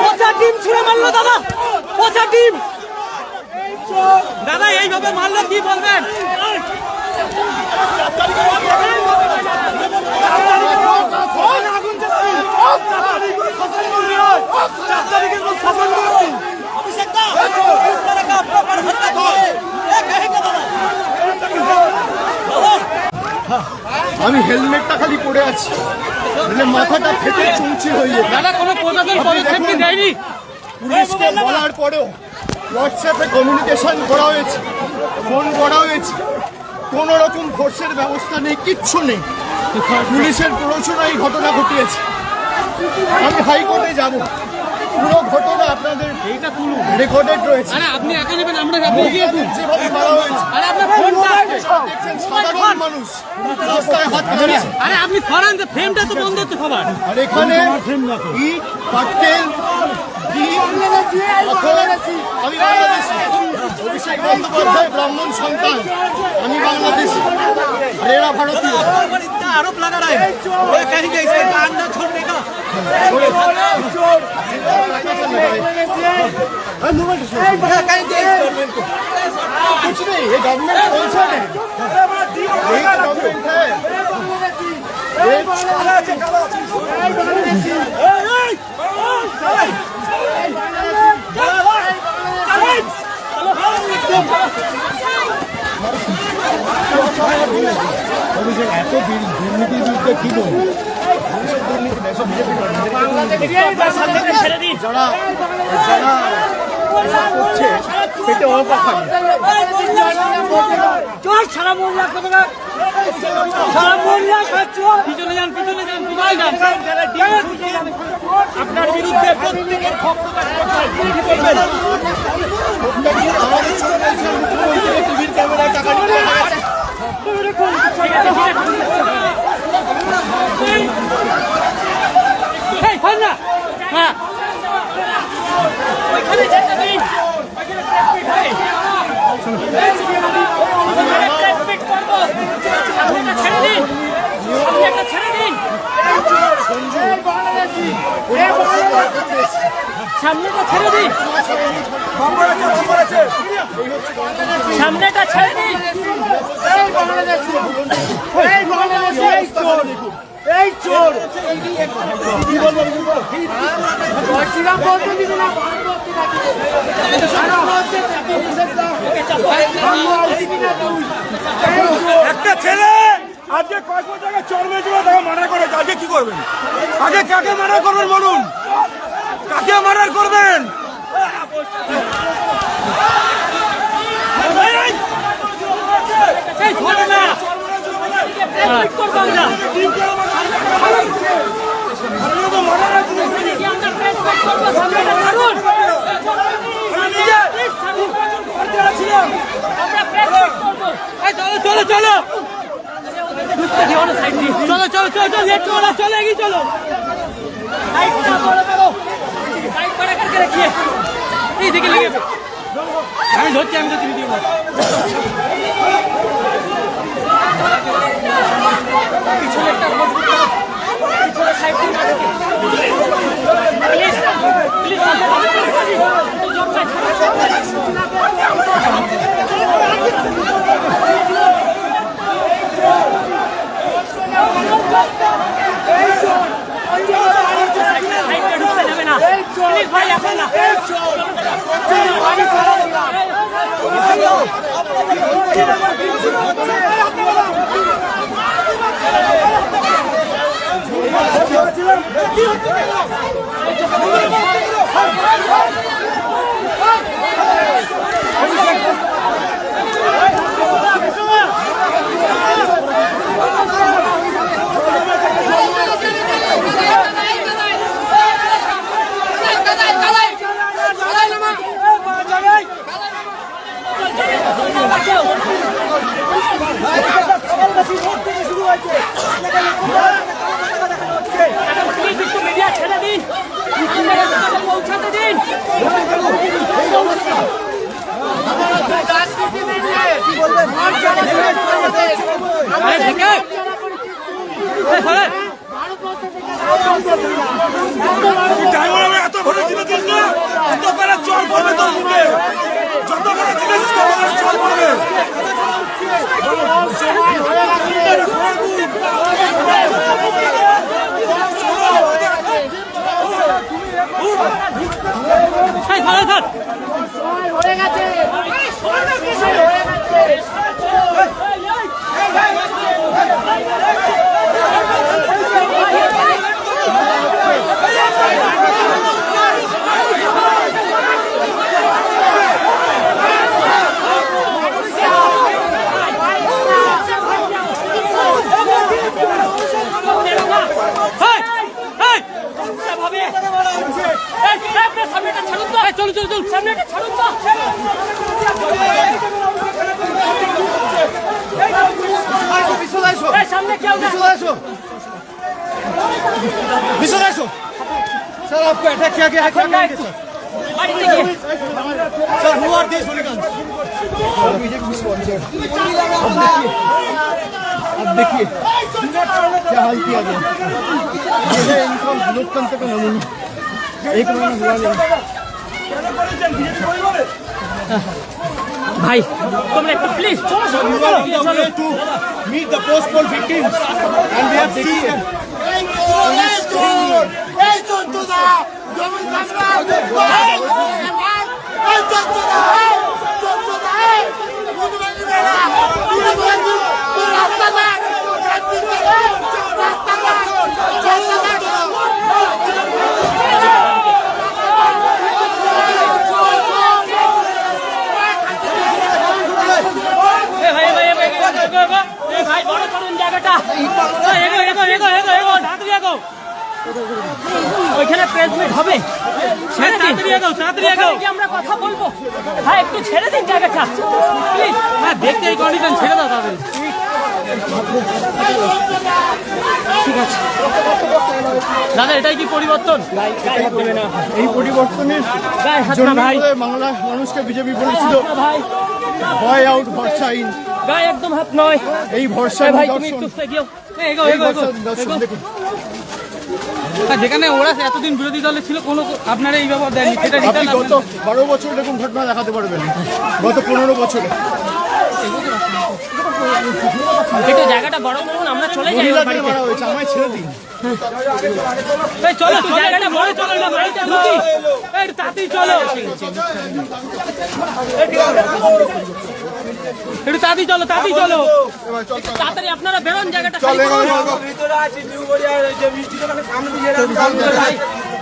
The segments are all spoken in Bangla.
পচা টিম ছুড়ে মারলো দাদা, পচা টিম দাদা, এইভাবে মারলো কি বলবেন? আমি হেলমেটটা খালি পরে আছি, মাথাটা ফেটে চুলচি হয়ে যায়। দাদা কোনো প্রশাসন পদক্ষেপ কি দেয়নি? পুলিশকে বলার পরেও হোয়াটসঅ্যাপে কমিউনিকেশন করা হয়েছে, ফোন করা হয়েছে, কোনো রকম ফোর্সের ব্যবস্থা নেই, কিচ্ছু নেই। পুলিশের প্ররোচনায় ঘটনা ঘটিয়েছে। আমি হাইকোর্টে যাব, পুরো ঘটনা আপনাদের রেকর্ডেড রয়েছে। আপনি একা নেবেন, আমরা যেভাবে মারা হয়েছে, দেখছেন সাধারণ মানুষ রাস্তায় হাত তুলেছে। আরে আপনি সরান, যে ফ্রেমটা তো বন্ধ হচ্ছে সবার। আর এখানে ইট পাটকেল আমি বাংলাদেশি, অভিষেক বন্দ্যোপাধ্যায় ব্রাহ্মণ সন্তান, আমি বাংলাদেশি, আর এরা ভারতীয়। आरोप लगा रहा है, वो कहेंगे इसके कान ना छोड़ने का। कुछ नहीं, ये गवर्नमेंट स्पॉन्सर है, यही तो गवर्नमेंट है। এত দুর্নীতির বিরুদ্ধে কি বলবো? যারা করছে পেটে অল্প খাবে। সারা মোল্লা পিছনে যান, পিছনে যান, পিছনে যান। আপনার বিরুদ্ধে প্রত্যেকের টিভির ক্যামেরায় টাকা নিতে সামনেটা ছেড়ে দিন, সামনেটা ছেড়ে দিন। এই চোর একটা ছেলে আজকে কয়েক জায়গায় চোর মেয়েছিল, তাকে মার্ডার করেছে। আজকে কি করবেন? আগে কাকে মার্ডার করবেন বলুন, কাকে মার্ডার করবেন? চলো চলো চলো চলো চলো চলো লেট করো না, চলো এগিয়ে চলো। সাইডটা বড় বড় সাইড বড় করকে রাখিয়ে এইদিকে লেগে আমি ধরছি, আমি ধরছি ভিডিও। পিছনে একটা মজবুত পিছনে সাইড দিয়ে প্লিজ প্লিজ ভাই আপনারা ছেড়ে দিন, পৌঁছাতে দিন। ড্রাইভার আমি এত ভোটে জিতেছিস না, এত করে চল পড়বে তোর মুখে, যত করে জিতেছিস তত করে চল পড়বে। ভালো থাক। হয়ে গেছে চলো চলো চলো সামনেটা ছাড়ুন তো। সামনে কেউ না। सर आपको अटैक किया गया है क्या कहेंगे सर? বাড়িতে গিয়ে sir who are these hooligans? अब देखिए क्या हाल किया गया। ये है इनका लोकतंत्र का नमूना। एक महीना हुआ नहीं। ভাই তোমরা একটু প্লিজ চলো চলো We were on the way to meet the post-poll victims and we have seen them. ভাই বড় করুন জায়গাটা। এগো এগো এগো এগো এগো তাড়াতাড়ি এগো। ওইখানে প্রেস মিট হবে, তাড়াতাড়ি এগো তাড়াতাড়ি এগো। আমরা কথা বলবো ভাই, একটু ছেড়ে দিন জায়গাটা প্লিজ। হ্যাঁ দেখতে এই কন্ডিশন ছেড়ে দাও তাদের। ঠিক আছে দাদা, এটাই কি পরিবর্তন? এই পরিবর্তনের গায়ে হাত না জন্য ভাই, বাংলার মানুষকে বিজেপি বলেছিল ভাই ভয় আউট ভরসা ইন। গায়ে একদম হাত নয়। এই ভরসা ভাই তুমি একটু এগিয়ে এগো এগো এগো। যেখানে ওরা এতদিন বিরোধী দলে ছিল, কোনো আপনারা এই ব্যাপার দেননি, সেটা আপনি রিটার্ন গত 12 বছর এরকম ঘটনা দেখাতে পারবেন, গত 15 বছরে একটু জায়গাটা বড় করুন, আমরা চলে যাই ওর মহিলাদের বাড়িতে। মারা হয়েছে, আমায় ছেড়ে দিন। এই চলো একটু জায়গাটা বড়, চলো না বাড়িতে ঢুকি। এই তাড়াতাড়ি চলো, একটু তাড়াতাড়ি চলো তাড়াতাড়ি চলো, তাড়াতাড়ি আপনারা বেরোন, জায়গাটা খালি করুন।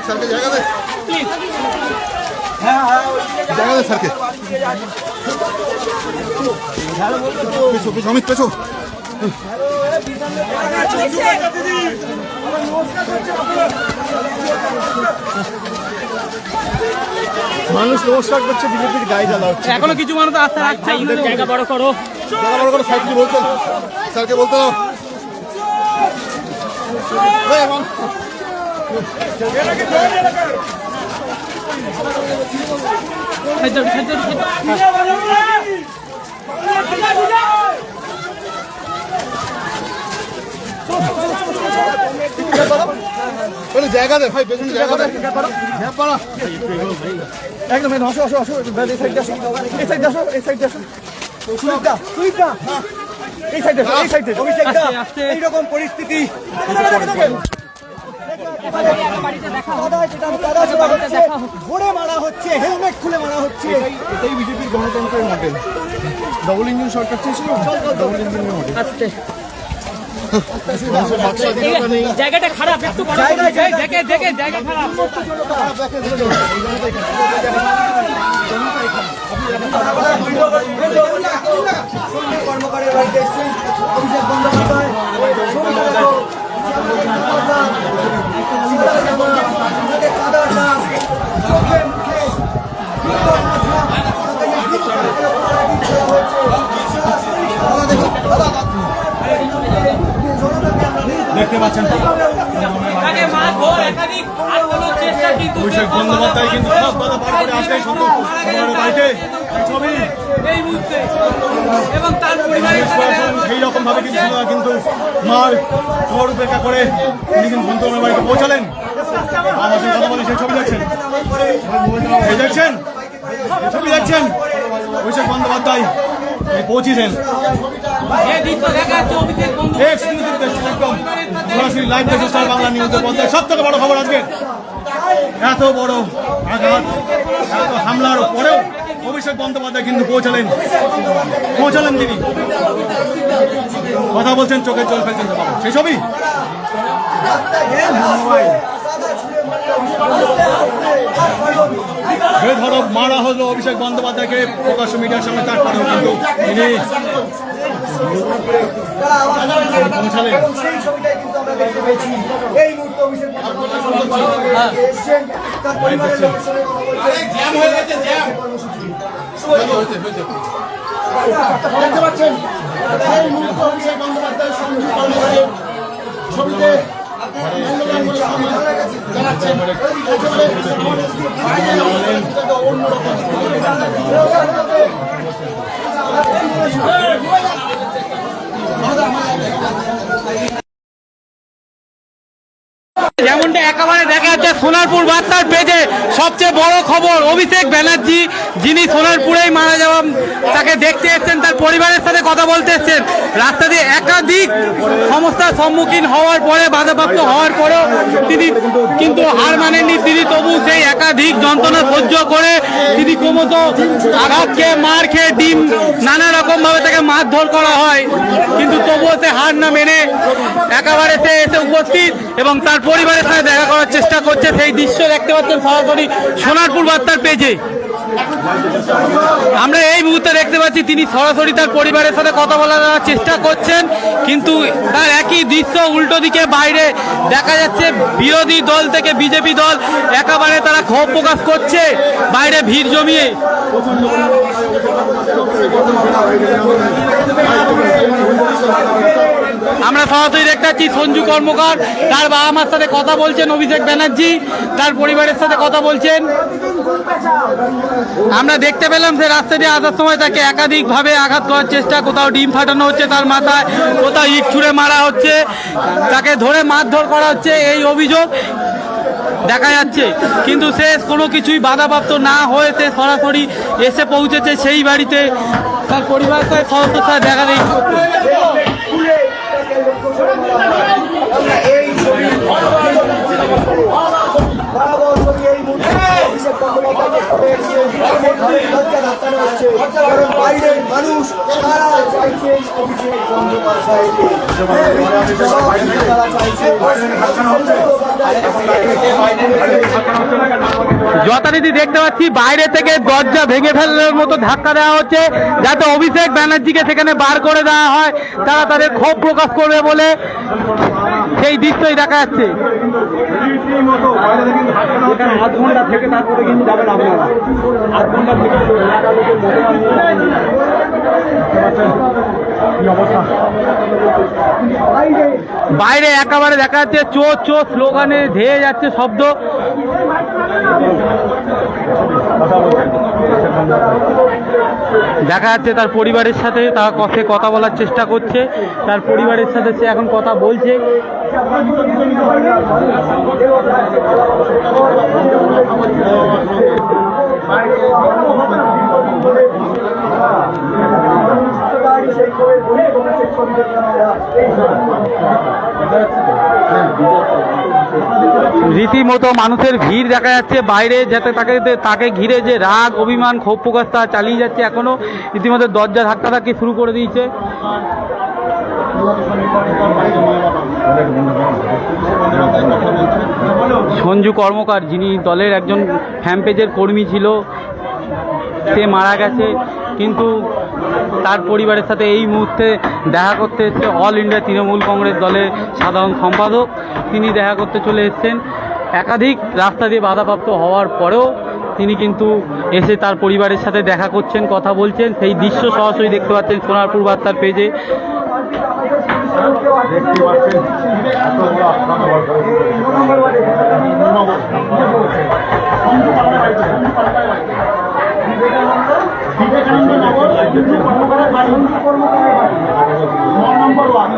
স্যারকে জায়গা দে, প্লিজ জায়গা দে স্যারকে। পেছো পেছো অমিত পেছো। মানুষ নমস্কার করছে, বিজেপির গায়ে জ্বালা হচ্ছে। এখনো কিছু মানুষ আস্থা রাখছে। জায়গা বড় করো, জায়গা বড় করে সাইডকে বলতে, স্যারকে বলতে দাও। এই এমন জায়গা দে ভাই, পেছনে জায়গা দে। একদম আসো আসো আসো, এই সাইডে আসো, এই সাইডে আসো, এই সাইডে আসো। এই সাইডে আসো, এই সাইডে এইরকম পরিস্থিতি। ঘুরে মারা হচ্ছে, হেলমেট খুলে মারা হচ্ছে। এটাই বিজেপির গণতন্ত্রের মডেল। ডবল ইঞ্জিন সরকার চেয়েছিল, ডবল ইঞ্জিনের মডেল। জায়গাটা খারাপ, একটু বড় দেখে দেখে জায়গা খারাপ। কর্মকারের বাড়িতে এসেছেন অভিষেক বন্দ্যোপাধ্যায়, দেখতে পাচ্ছেন তাকে মারবো, একাধিক আর কোনো চেষ্টা অভিষেক বন্দ্যোপাধ্যায় কিন্তু সব বাধা পার করে আসলেই সন্তোষ কুমারের বাড়িতে এই ছবি এই মুহূর্তে এবং তার পরিবারের সেই রকম ভাবে কিন্তু মার খবর উপেক্ষা করে তিনি কিন্তু সন্তোষ কুমারের বাড়িতে পৌঁছালেন। আমার সঙ্গে কথা বলে সেই ছবি দেখছেন, এই দেখছেন এই ছবি দেখছেন অভিষেক বন্দ্যোপাধ্যায় পৌঁছেছেন। একদম সরাসরি লাইভ দেখে স্টার বাংলা নিউজের পর্দায় সব থেকে বড় খবর আজকে। এত বড় আঘাত, এত হামলার পরেও অভিষেক বন্দ্যোপাধ্যায় কিন্তু পৌঁছালেন তিনি। কথা বলছেন, চোখের জল ফেলছেন সেই ছবি। বেধড়ক মারা হলো অভিষেক বন্দ্যোপাধ্যায়কে প্রকাশ্য মিডিয়ার সামনে, তারপরেও কিন্তু তিনি পৌঁছালেন। সেই ছবিটাই কিন্তু আমরা দেখতে পেয়েছি। এই মুহূর্তে অভিষেক বন্দ্যোপাধ্যায় এসেছেন, তার পরিবারের লোকের সঙ্গে কথা বলছেন। দেখতে পাচ্ছেন এই মুহূর্তে অভিষেক বন্দ্যোপাধ্যায় সঞ্জু কর্মকারের ছবিতে জানাচ্ছেন অন্যরকম। যেমনটা একেবারে দেখা যাচ্ছে সোনারপুর বার্তার পেজে সবচেয়ে বড় খবর, অভিষেক ব্যানার্জি যিনি সোনারপুরেই মারা যাওয়া তাকে দেখতে এসেছেন, তার পরিবারের সাথে কথা বলতে এসেছেন। রাস্তা দিয়ে একাধিক সমস্যার সম্মুখীন হওয়ার পরে, বাধাপ্রাপ্ত হওয়ার পরেও তিনি কিন্তু হার মানেননি। তিনি তবু সেই একাধিক যন্ত্রণা সহ্য করে তিনি ক্রমশ আঘাত খেয়ে, মার খেয়ে, ডিম নানা রকম ভাবে তাকে মারধর করা হয়, কিন্তু তবুও সে হার না মেনে একেবারে সে এসে উপস্থিত এবং তার পরিবারের সাথে দেখা করার চেষ্টা করছে। সেই দৃশ্য দেখতে পাচ্ছেন সরাসরি সোনারপুর বার্তার পেজে। আমরা এই মুহূর্তে দেখতে পাচ্ছি তিনি সরাসরি তার পরিবারের সাথে কথা বলার চেষ্টা করছেন, কিন্তু তার একই দৃশ্য উল্টো দিকে বাইরে দেখা যাচ্ছে। বিরোধী দল থেকে বিজেপি দল একেবারে তারা ক্ষোভ প্রকাশ করছে বাইরে ভিড় জমিয়ে। আমরা সরাসরি দেখতে পাচ্ছি সঞ্জু কর্মকার তার বাবা মার সাথে কথা বলছেন, অভিষেক ব্যানার্জি তার পরিবারের সাথে কথা বলছেন। আমরা দেখতে পেলাম যে রাস্তা দিয়ে আসার সময় তাকে একাধিকভাবে আঘাত করার চেষ্টা, কোথাও ডিম ফাটানো হচ্ছে তার মাথায়, কোথাও ইট ছুঁড়ে মারা হচ্ছে, তাকে ধরে মারধর করা হচ্ছে, এই অভিযোগ দেখা যাচ্ছে। কিন্তু সে কোনো কিছুই বাধাপ্রাপ্ত না হয়ে সে সরাসরি এসে পৌঁছেছে সেই বাড়িতে, তার পরিবার সাথে সদস্যের সাথে দেখা দেখি করতে। বাইরের মানুষ তারা চাইছে অভিষেক বন্দ্যোপাধ্যায়কে, যথারীতি দেখতে পাচ্ছি বাইরে থেকে দরজা ভেঙে ফেলার মতো ধাক্কা দেওয়া হচ্ছে, যাতে অভিষেক ব্যানার্জিকে সেখানে বার করে দেওয়া হয়, তারা তাদের ক্ষোভ প্রকাশ করবে বলে সেই দৃশ্যই দেখা যাচ্ছে। আধ ঘন্টা থেকে তারপরে কিন্তু যাবেন আপনারা, আধ ঘন্টা থেকে বাইরে একেবারে দেখা যাচ্ছে চোর চোর স্লোগানে ধেয়ে যাচ্ছে শব্দ। দেখা যাচ্ছে তার পরিবারের সাথে তার কথা বলার চেষ্টা করছে, তার পরিবারের সাথে সে এখন কথা বলছে। রীতিমতো মানুষের ভিড় দেখা যাচ্ছে বাইরে, যাতে তাকে ঘিরে যে রাগ, অভিমান, ক্ষোভ প্রকাশ তা চালিয়ে যাচ্ছে। এখনো রীতিমতো দরজা ধাক্কি শুরু করে দিয়েছে। সঞ্জু কর্মকার যিনি দলের একজন ফ্যান পেজের কর্মী ছিল, সে মারা গেছে, কিন্তু তার পরিবারের সাথে এই মুহূর্তে দেখা করতে এসছে অল ইন্ডিয়া তৃণমূল কংগ্রেস দলের সাধারণ সম্পাদক। তিনি দেখা করতে চলে এসছেন। একাধিক রাস্তা দিয়ে বাধাপ্রাপ্ত হওয়ার পরেও তিনি কিন্তু এসে তার পরিবারের সাথে দেখা করছেন, কথা বলছেন। সেই দৃশ্য সরাসরি দেখতে পাচ্ছেন সোনারপুর বার্তার পেজে। দেখতে পাচ্ছেন এত বড় আক্রমণ বিবেকানন্দ নগর হিন্দু কর্মকারের বাড়ি নম্বর 1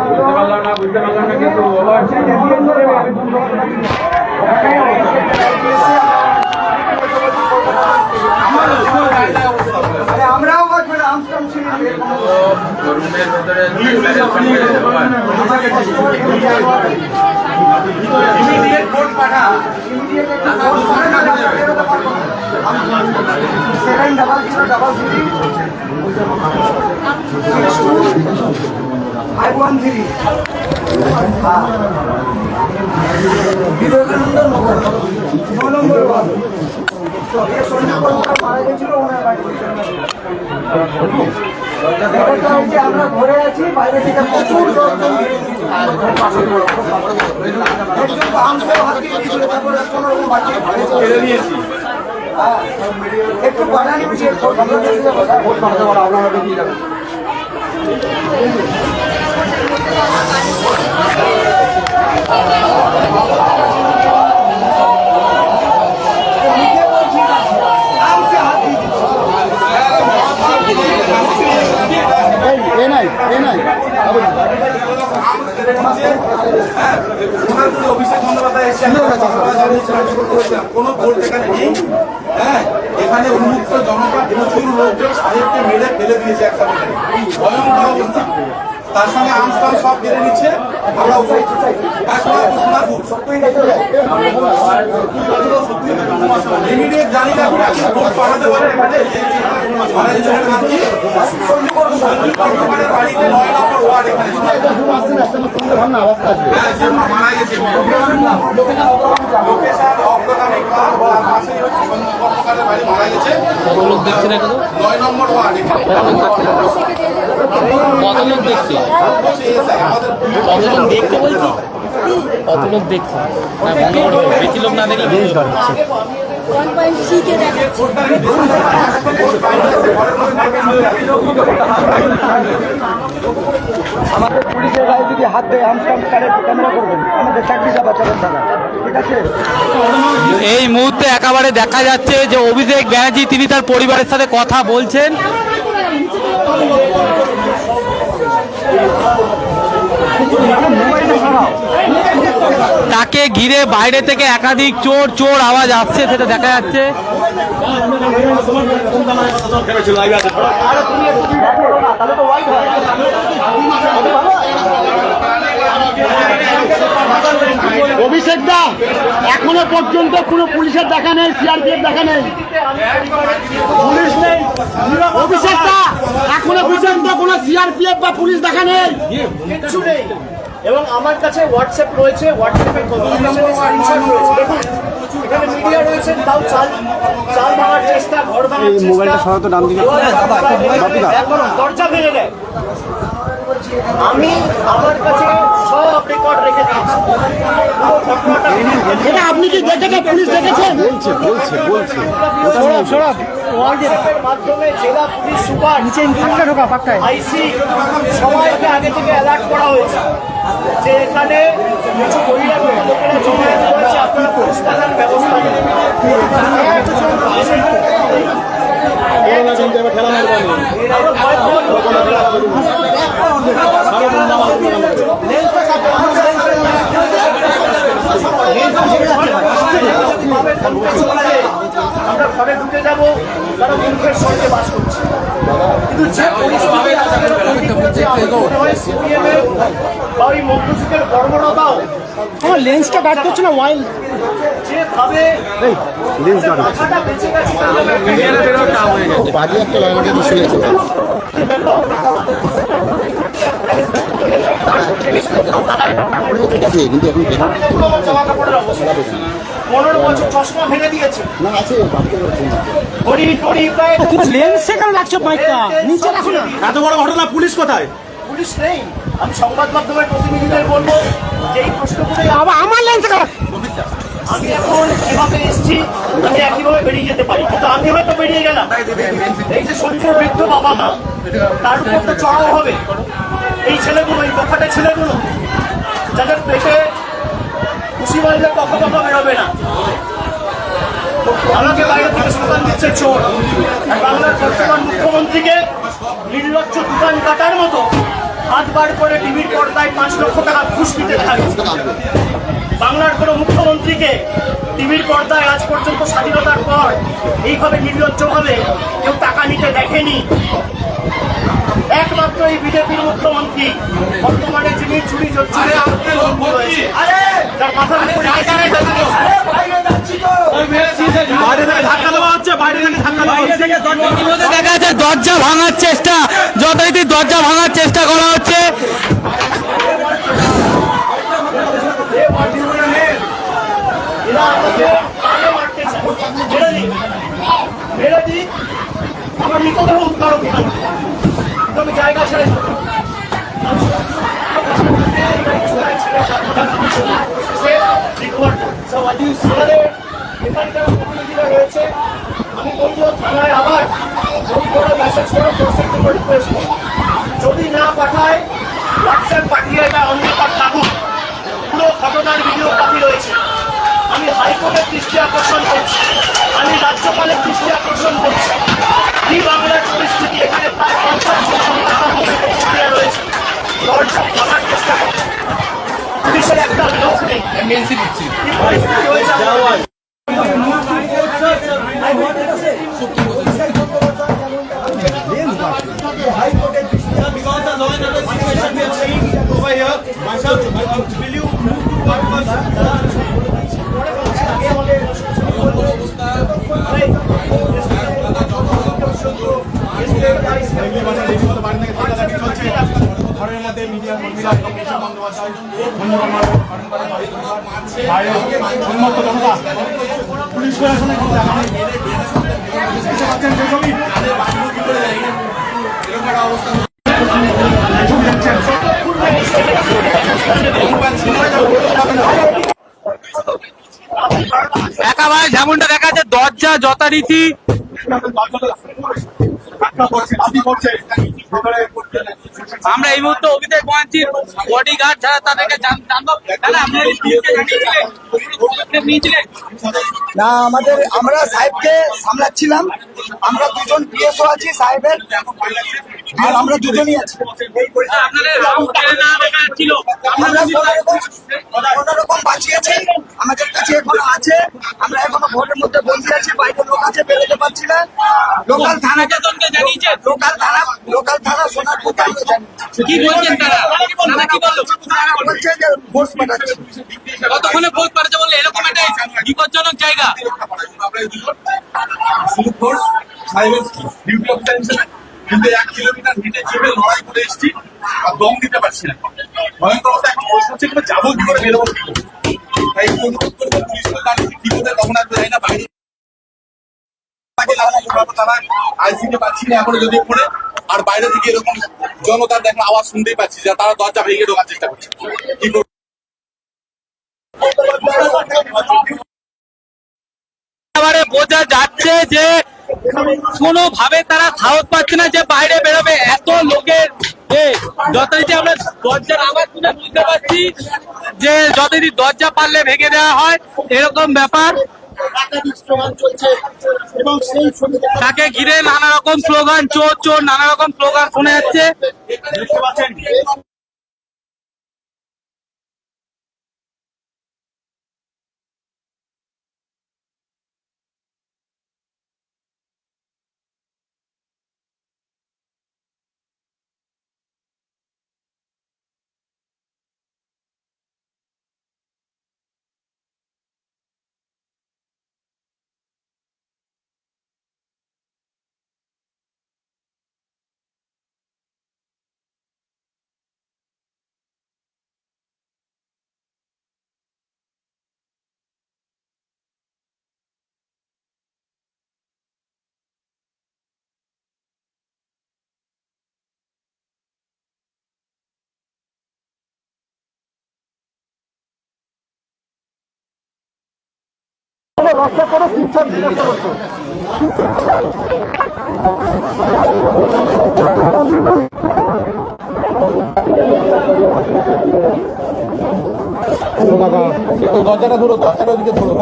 বুঝতে পারলাম না কিন্তু আমরাও আমস্টাম ছিল ইমিডিয়েট ভোট পাঠা সেকেন্ড ডাবল 513 বিবেকানন্দ নগর 9 নম্বর ওয়ার্ড মারা গেছিল ওনার বাড়ি আমরা ঘরে আছি বাইরে থেকে প্রচুর একটু বাড়ানি ভোট পাঠাতে পারো আপনারা বেরিয়ে যাবেন অভিষেক বন্দ্যোপাধ্যায় কোনো ভোট এখানে নেই। হ্যাঁ, এখানে উন্মুক্ত জনতা প্রচুর লোকজন সাহেবকে মেরে ফেলে দিয়েছে একটা ভয়ঙ্কর অবস্থা। তার সঙ্গে আমস্টাম সব কেড়ে নিচ্ছে। আমরা ইমিডিয়েট জানি না ভোট পাঠাতে পারে এখানে বাড়িতে 9 নম্বর ওয়ার্ড এখানে মারা গেছে মারা গেছে 9 নম্বর ওয়ার্ড এখানে কত লোক দেখছে কতজন দেখতে বলছি কত লোক দেখছে না বন্ধ করে দেবো। বেশি লোক না দেখলে বেশ হচ্ছে আমাদের পুলিশের গায়ে যদি হাত দেয় আমস্টাম কার্ডে ক্যামেরা করবেন আমাদের চাকরিটা বাঁচাবেন টাকা ঠিক আছে। এই মুহূর্তে একেবারে দেখা যাচ্ছে যে অভিষেক ব্যানার্জি তিনি তার পরিবারের সাথে কথা বলছেন। তাকে ঘিরে বাইরে থেকে একাধিক চোর চোর আওয়াজ আসছে সেটা দেখা যাচ্ছে। অভিষেক দা এখনো পর্যন্ত কোনো পুলিশের দেখা নেই, সিআরপিএফ দেখা নেই, পুলিশ নেই। অভিষেক দা এখনো পর্যন্ত কোনো সিআরপিএফ বা পুলিশ দেখা নেই, কিচ্ছু নেই। এবং আমার কাছে হোয়াটসঅ্যাপ রয়েছে, হোয়াটসঅ্যাপের কমিউনিকেশনের স্ক্রিনশট রয়েছে। দেখুন এখানে মিডিয়া রয়েছে, তাও চাল ভাঙার চেষ্টা, ঘর ভাঙার চেষ্টা, মোবাইলটা সরাতো ডান দিকে দরজা ভেঙে দেয়। আমি আমার কাছে সব রেকর্ড রেখে দিয়েছি। এটা আপনি কি দেখেছেন? পুলিশ দেখেছেন? হোয়াটসঅ্যাপের মাধ্যমে জেলা পুলিশ সুপার আইসি সবাইকে আগে থেকে অ্যালার্ট করা হয়েছে যে এখানে কিছু বহিরাগত লোকেরা জমায়েত করেছে, আপনারা পুলিশ থানার ব্যবস্থা নেবেন। আমরা ঘরে ঢুকে যাব, তারা মুখের সঙ্গে বাস করছে। কিন্তু যে পরিস্থিতি সিপিএমের বা ওই মধ্যযুগের বর্বরতাও আমার লেন্সটা কাট করছে না ওয়াইল যেভাবে মাথাটা বেঁচে গেছে বাজে একটা লাইনকে বসে গেছে। কিন্তু এখন জামা কাপড়ের অবস্থা 15 বছর চশমা ফেলে দিয়েছে। না আছে লেন্স সেখানে রাখছো বাইকটা নিচে রাখো না। এত বড় ঘটনা পুলিশ কোথায়? পুলিশ নেই। আমি সংবাদ মাধ্যমের প্রতিনিধিদের বলবো যে এই প্রশ্ন করে আমার লেন্স আমি এখন যেভাবে এসেছি আমি একইভাবে বেরিয়ে যেতে পারি, কিন্তু আমি হয়তো বেরিয়ে গেলাম, এই যে শরীরের বৃদ্ধ বাবা মা তার উপর তো চড়াও হবে। এই ছেলেগুলো, এই কথাটা ছেলেগুলো যাদের পেটে খুশি মারলে কখনো কখনো বেরোবে না, আমাকে বাইরে থেকে স্লোগান দিচ্ছে চোর। আর বাংলার বর্তমান মুখ্যমন্ত্রীকে নির্লজ্জ দোকান কাটার মতো হাত বার করে টিভির পর্দায় 5 লক্ষ টাকা ঘুষ নিতে থাকে। বাংলার কোনো মুখ্যমন্ত্রীকে টিভির পর্দায় আজ পর্যন্ত স্বাধীনতার পর এইভাবে নির্লজ্জভাবে কেউ টাকা নিতে দেখেনি। একমাত্র এই বিজেপির মুখ্যমন্ত্রী বর্তমানে যিনি চুরি যার মাথার উপরে ইতিমধ্যে দেখা যাচ্ছে দরজা ভাঙার চেষ্টা, যথারীতি দরজা ভাঙার চেষ্টা করা হচ্ছে। এরা আমাকে কানে মারতে চায়। মেরে দিই, আমার মৃতদেহ উদ্ধার হবে, তুমি জায়গা ছেড়ে দাও। এখানকার প্রতিনিধিরা রয়েছে, আমি বলবো থানায় আবার মেসেজ করে রিকোয়েস্ট করবো, যদি না পাঠায় হোয়াটসঅ্যাপ পাঠিয়ে এটা অন্ধকার থাকুক। পুরো ঘটনার ভিডিও কপি রয়েছে। আমি হাইকোর্টের দৃষ্টি আকর্ষণ করছি, আমি রাজ্যপালের দৃষ্টি আকর্ষণ করছি। এই বাংলার পরিস্থিতি, এখানে প্রায় 50 জন রয়েছে, দরজা ভাঙার চেষ্টা করছে, পুলিশের একটা লোক নেই। কি পরিস্থিতি হয়েছে ঘরের মধ্যে মিডিয়া কর্মীরা কেশব বন্দ্যোপাধ্যায় উন্মত্ত জনতা পুলিশ প্রশাসনে একেবারে যেমনটা দেখা যাচ্ছে দরজা যথারীতি আমরা এই মুহূর্তে অভিষেক ব্যানার্জির বডিগার্ড যারা তাদেরকে জানবো। দাদা আপনারা নিয়েছিলেন? না, আমরা সাহেবকে সামলাচ্ছিলাম। আমরা দুজন পিএসও আছি সাহেবের, আর আমরা দুজনই আছি। আপনাদের রাউন্ড না দেখা ছিল, আমরা কোনোরকম বাঁচিয়েছি, আমাদের কাছে এখনো আছে। আমরা এখনো ভোটের মধ্যে বন্দী আছি, বাইরে লোক আছে, বেরোতে পারছি না। লোকাল থানা প্রশাসনকে জানিয়েছেন? লোকাল থানা সোনারপুরকে আমরা জানিয়েছি। কি বলছেন তারা? তারা কি বললো? তারা বলছে যে ফোর্স পাঠাচ্ছে। কতক্ষণে ফোর্স পাঠাচ্ছে বললে? এরকম একটা বিপজ্জনক জায়গা। কিন্তু 1 কিলোমিটার হেঁটে চেপে লড়াই করে এসেছি আর দম দিতে পারছি না। ভয়ঙ্কর অবস্থা। এখন প্রশ্ন হচ্ছে কিনা যাবো কি করে, বেরোবো কি করে। তাই অনুরোধ করবো পুলিশকে, দাঁড়িয়ে কি করে তখন আর যাই না বাইরে তারা আইসিতে পাচ্ছি না এখনো যদি পড়ে। আর বাইরে থেকে এরকম জনতার দেখেন আওয়াজ শুনতেই পাচ্ছি যে তারা দরজা ভেঙে ঢোকার চেষ্টা করছে। কি করবো? এবারে বোঝা যাচ্ছে যে কোনোভাবে তারা সাহস পাচ্ছে না যে বাইরে বেরোবে। এত লোকের যথারীতি আমরা দরজার আওয়াজ শুনে বুঝতে পারছি যে যথারীতি দরজা পারলে ভেঙে দেওয়া হয়, এরকম ব্যাপার। তাকে ঘিরে নানা রকম স্লোগান, চোর চোর, নানা রকম স্লোগান শোনা যাচ্ছে। হোয়াটসঅ্যাপ করে স্ক্রিনশট পোস্ট করতো। দরজাটা ধরো, দরজাটা ওদিকে ধরো।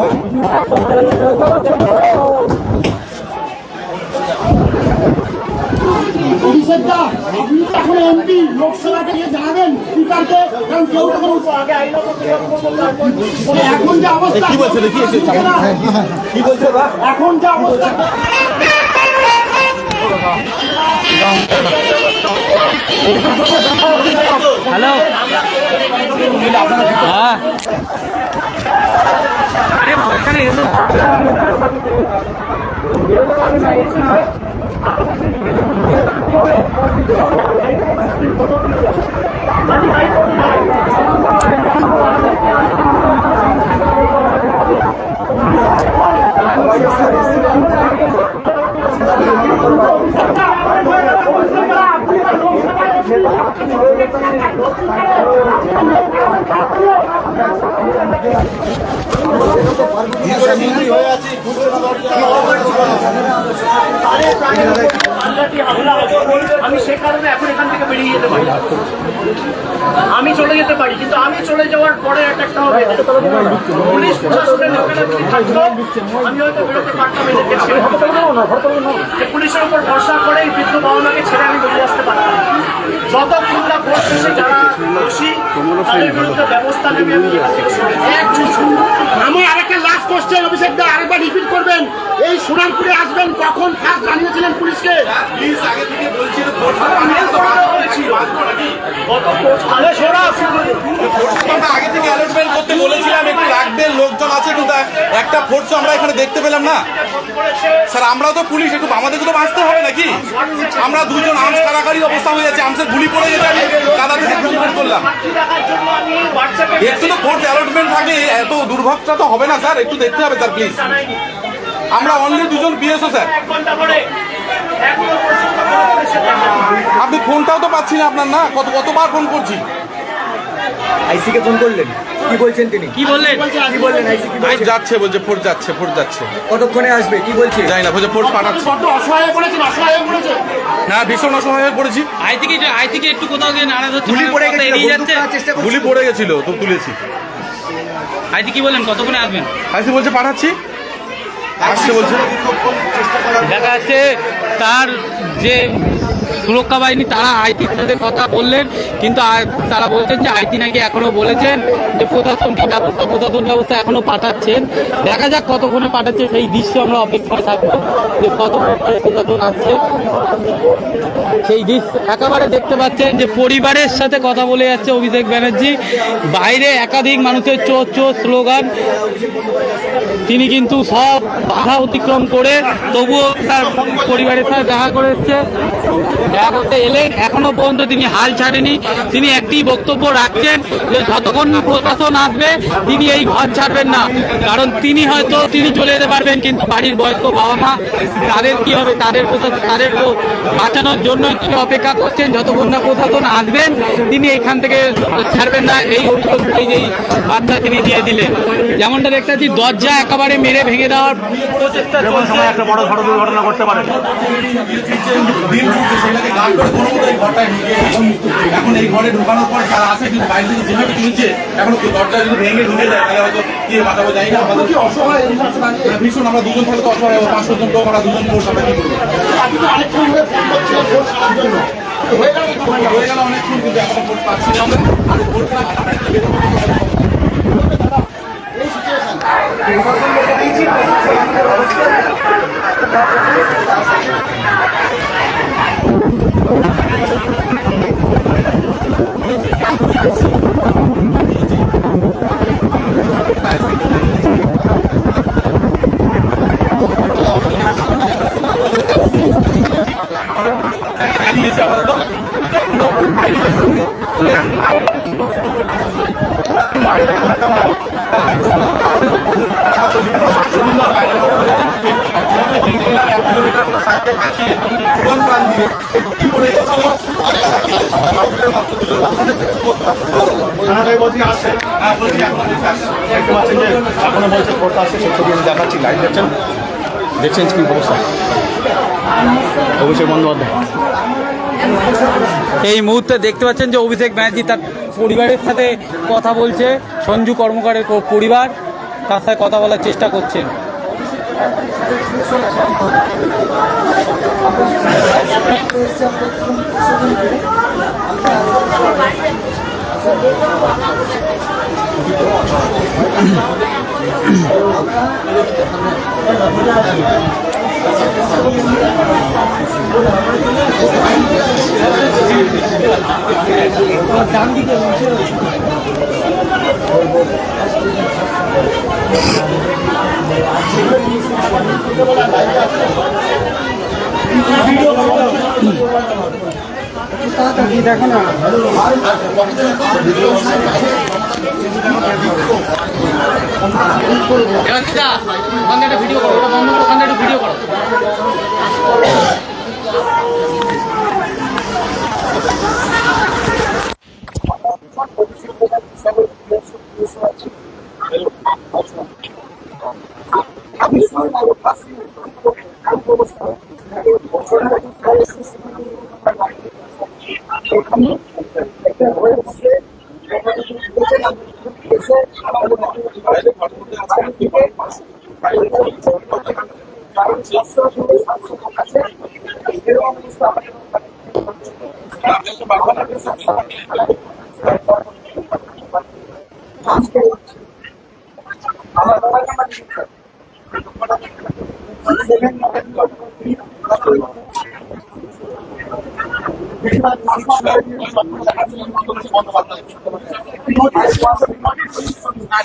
অভিষেকদা, আপনি তো এখন এমপি, লোকসভাকে গিয়ে জানাবেন স্পিকারকে, কারণ কেউ তখন এখন যে অবস্থা, কি বলছে দেখি কি বলছে ওরা? এখন যে অবস্থা হ্যালো, হ্যাঁ, আরে ওখানে এসো। আমি সে কারণে এখন এখান থেকে বেরিয়ে যেতে পারি, আমি চলে যেতে পারি, কিন্তু আমি চলে যাওয়ার পরে অ্যাটাকটা হবে। পুলিশ প্রশাসনের লোকেরা যদি থাকতো আমি হয়তো বেরোতে পারতাম, এদেরকে ছেড়ে দিতে যে পুলিশের উপর ভরসা করে এই বৃদ্ধ বাবা-মাকে ছেড়ে আমি বেরিয়ে আসতে পারতাম। যতক্ষণ না ভোট শেষে যারা দোষী তাদের বিরুদ্ধে ব্যবস্থা নেবে আমি এখান থেকে সরে যাব। আমার আরেকটা লাস্ট কোশ্চেন, অভিষেকদা আরেকবার রিপিট করবেন, এই সোনারপুরে আসবেন কখন ফার্স্ট জানিয়েছিলেন পুলিশকে? প্লিজ আগে থেকে বলছি যে ভোট আমি তো বলেছি বাঁচবো নাকি? তাহলে সরা আমরা আগে থেকে অ্যালটমেন্ট করতে বলেছিলাম, একটু রাখবেন, লোকজন আছে, কিন্তু একটা ফোর্স আমরা এখানে দেখতে পেলাম না। স্যার আমরাও তো পুলিশ, একটু আমাদেরকে তো বাঁচতে হবে নাকি? আমরা দুজন আর্মস কারাকারি অবস্থা হয়ে যাচ্ছে, আর্মসের গুলি পড়ে গেছে, আমি কাদা থেকে খুঁজে বের করলাম। একটু তো ফোর্স অ্যালটমেন্ট থাকে, এত দুর্ভোগটা তো হবে না স্যার, একটু দেখতে হবে স্যার প্লিজ। আমরা অনলি দুজন পিএসও স্যার, আপনি ফোনটাও তো পাচ্ছি না আপনার, না কতবার ফোন করছি। আইসিকে ফোন করলেন, কি বলছেন তিনি? কি বললেন? কি বললেন আইসি? কি বলছেন? যাচ্ছে বলছে, ফোর্স যাচ্ছে, ফোর্স যাচ্ছে, কতক্ষণে আসবে কি বলছে? জানি না, বলছে ফোর্স পাঠাচ্ছে। বড্ড অসহায় হয়ে পড়েছেন, অসহায় হয়ে পড়েছেন। না ভীষণ অসহায় হয়ে পড়েছি, আই থেকে একটু কোথাও গিয়ে নারাজ হচ্ছে, গুলি পড়ে গেছিল, এড়িয়ে বন্দুক যাচ্ছে। তোলার চেষ্টা করছিল। গুলি পড়ে গেছিল তো তুলেছি। আইতি কি বলেন, কতক্ষণে আসবেন? আইসি বলছে পাঠাচ্ছি, আসছে বলছে। দেখা যাচ্ছে তার যে সুরক্ষা বাহিনী তারা আইটির সাথে কথা বললেন, কিন্তু তারা বলছেন যে আইটি নাকি এখনো বলেছেন যে প্রশাসন ব্যবস্থা এখনো পাঠাচ্ছেন। দেখা যাক কতক্ষণে পাঠাচ্ছে, সেই দৃশ্য আমরা অপেক্ষায় থাকবো যে কতক্ষণে প্রশাসন আসছে। সেই দৃশ্য একেবারে দেখতে পাচ্ছেন যে পরিবারের সাথে কথা বলে যাচ্ছে অভিষেক ব্যানার্জি। বাইরে একাধিক মানুষের চোর চোর স্লোগান, তিনি কিন্তু সব বাধা অতিক্রম করে তবুও তার পরিবারের সাথে দেখা করে এসছে, দেখা করতে এলেন। এখনো পর্যন্ত তিনি হাল ছাড়েনি, তিনি একটি বক্তব্য রাখছেন যে যতক্ষণ না প্রশাসন আসবে তিনি এই ঘর ছাড়বেন না। কারণ তিনি চলে যেতে পারবেন, কিন্তু বাড়ির বয়স্ক বাবা মা তাদের কি হবে, তাদের বাঁচানোর জন্য তিনি অপেক্ষা করছেন। যতক্ষণ না প্রশাসন আসবেন তিনি এখান থেকে ছাড়বেন না, এই বার্তা তিনি দিয়ে দিলেন। যেমনটা দেখতে পাচ্ছি দরজা একেবারে মেরে ভেঙে দেওয়ার প্রচেষ্টা চলছে। একটা বড় দুর্ঘটনা ঘটতে পারে। দিন ছুটছে, সেটাকে গান করে কোনো মতো এই ঘরটায় ঢুকিয়ে এখন এই ঘরে ঢোকানোর পর তারা আছে, কিন্তু বাইরে থেকে যেভাবে তুলছে এখন দরজা যদি ভেঙে ঢুকে যায় তাহলে হয়তো কি বাঁচাবো যাই না। আমাদের কি অসহায়, ভীষণ আমরা দুজন থাকলে তো অসহায়, 500 জন লোক আমরা দুজন ফোর্স, আমরা কি করবো? হয়ে গেল অনেকক্ষণ, কিন্তু এখন ফোর্স পাচ্ছি না আমরা। আর ফোর্স না বলছি আসছে। দেখতে পাচ্ছেন যে এখনো বলছে ফোর্স আসছে, সেই ছবি আমি দেখাচ্ছি, লাইভ দেখছেন, দেখছেন কি অবস্থা অভিষেক বন্দ্যোপাধ্যায়। এই মুহূর্তে দেখতে পাচ্ছেন যে অভিষেক ব্যানার্জি তার পরিবারের সাথে কথা বলছে, সঞ্জু কর্মকারের পরিবার তার সাথে কথা বলার চেষ্টা করছেন। দেখো না ভিডিও করো, ওটা বন্ধ করো, ওখানে একটা ভিডিও করো।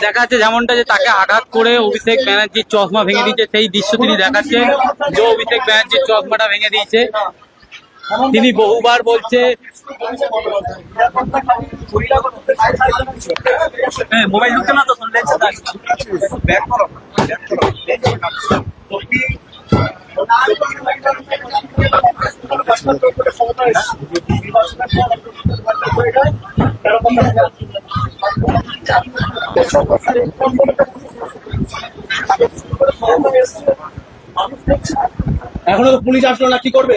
দেখা যাচ্ছে যেমনটা যে তাকে আঘাত করে অভিষেক ব্যানার্জির চশমা ভেঙে দিয়েছে, সেই দৃশ্য তিনি দেখাচ্ছেন যে অভিষেক ব্যানার্জির চশমাটা ভেঙে দিয়েছে। তিনি বহুবার বলছে মোবাইল ঢুকতে না তো এখনো তো পুলিশ আসলো না, কি করবে?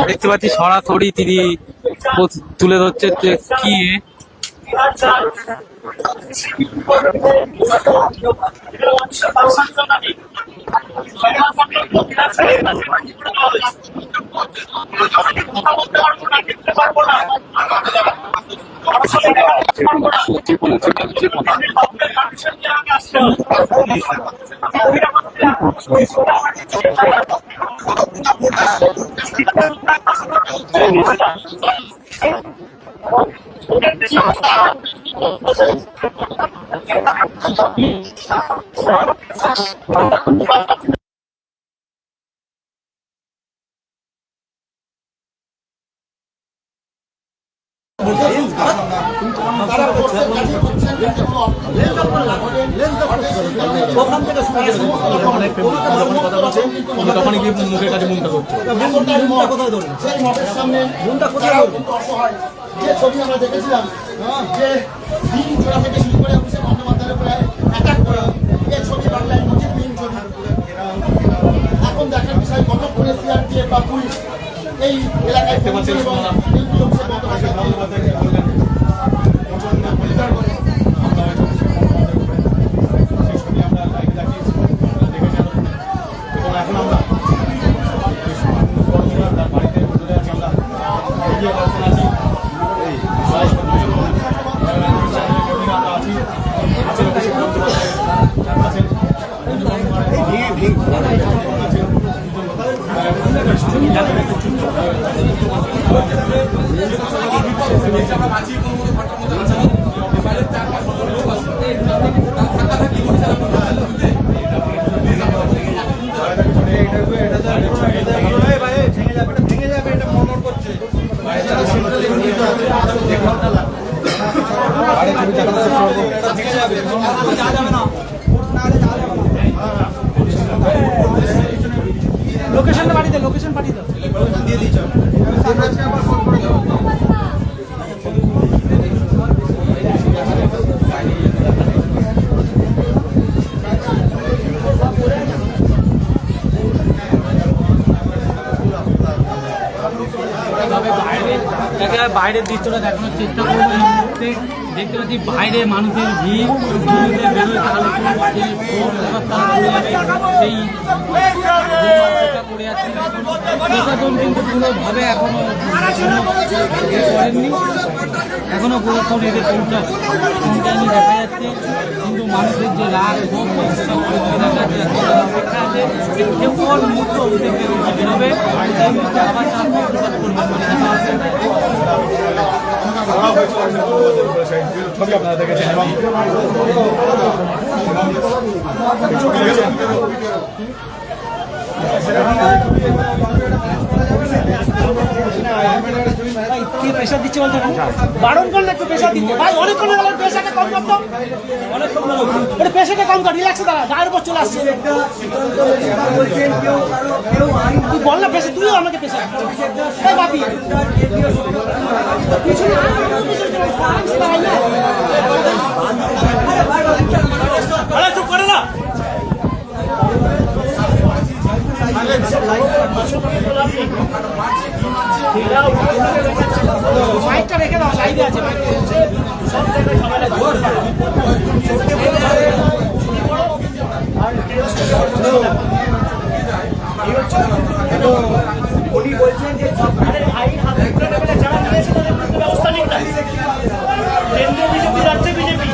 দেখতে পাচ্ছি সরাসরি তিনি তুলে ধরছে যে কি তখনই গিয়ে মুখের কাছে মুখটা করছে। যে ছবি আমরা দেখেছিলাম যে দিন চোরা থেকে শুরু করে অফিসের বন্দ্যোপাধ্যায়ের উপরে অ্যাটাক করা, এই ছবি বাংলায় নজির দিন ছবি। এখন দেখার বিষয় কতক্ষণে সিআরপিএফ বা পুলিশ এই এলাকায় আমরা বাঁচিয়ে কোনো মতো ঘরটার মধ্যে আছে বাইরের 4-5 জন লোক আছে তারা থাকাথাকি করছে লোকেশনটা পাঠিয়ে দাও, লোকেশন পাঠিয়ে দাও। বাইরের দৃশ্যটা দেখানোর চেষ্টা করবো। এই মুহূর্তে দেখতে পাচ্ছি বাইরে মানুষের ভিড়, বেরোতে আলোচনা করছে, সেই করে যাচ্ছে। প্রশাসন কিন্তু কোনোভাবে এখনো করেননি, এখনো প্রশাসন এদের পৌঁছায়নি দেখা যাচ্ছে। কিন্তু মানুষের যে রাগ ক্ষোভ দেখা যাচ্ছে অপেক্ষা আছে, কেউ কোন মুহূর্ত ওদের বেরোবে সেই মুহূর্তে আবার ছবি আপনারা দেখেছেন এবং প্রেশার দিচ্ছে বলতে বারণ করলে একটু প্রেশার দিচ্ছে ভাই, অনেকক্ষণ হয়ে গেল, প্রেশারটা কম করতো, ওটা প্রেশারটা কম কর, রিল্যাক্সে দাঁড়া, গায়ের উপর চলে আসছে। তুই বল না প্রেশার, তুইও আমাকে প্রেশার বাপি চুপ করে না। মাইকটা রেখে দাও, সাইডে আছে সব জায়গায় ঝামেলা। উনি বলছেন যে আইন হাতে যারা নিয়েছে তাদের বিরুদ্ধে ব্যবস্থা নিন না। কেন্দ্রীয় বিজেপি, রাজ্যে বিজেপি,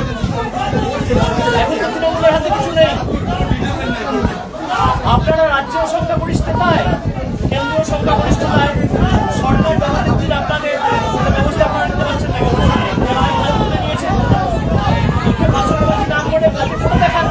এখন তো তৃণমূলের হাতে কিছু নেই। আপনারা রাজ্যেও সংখ্যাগরিষ্ঠতায়, কেন্দ্রীয় সংখ্যাগরিষ্ঠতায় সরকার ব্যবহারের দিন আপনাদের ব্যবস্থা আপনারা নিতে পারছেন না। নিয়েছেন ভাষণবাদী নাম করে কাজে করে দেখান।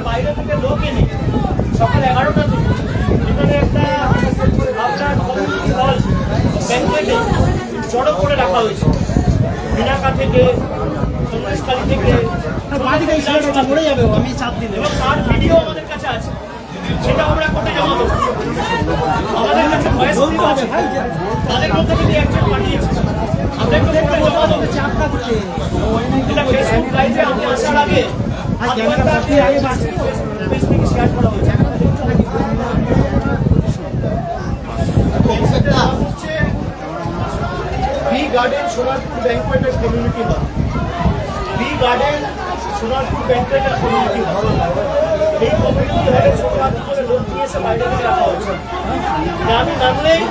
বাইরে থেকে লোক এনে সকাল 11টা থেকে এখানে একটা আপনার কমিউনিটি হল ব্যাংকোয়েটে জড়ো করে রাখা হয়েছে। বিনাকা থেকে, কংগ্রেসকালী থেকে মরে যাবে, আমি চাপ দিন এবং তার ভিডিও আমাদের কাছে আছে, সেটা আমরা কোর্টে জমা দেবো। আমাদের কাছে ভয়েস দিতে আছে, তাদের মধ্যে যদি একজন পাঠিয়েছে আমরা একটু কোর্টে জমা দেবো। এটা ফেসবুক লাইভে আমি আসার আগে শেয়ার করা হয়েছে। বি গার্ডেন সোনারপুর ব্যাংকোয়েটের community hall, B garden Sonarpur ব্যাংকোয়েটের কমিউনিটি হল। এই কমিউনিটি হলে ছোটখাটো করে লোক নিয়ে এসে বাইরে থেকে রাখা হয়েছে। আমি নামলেই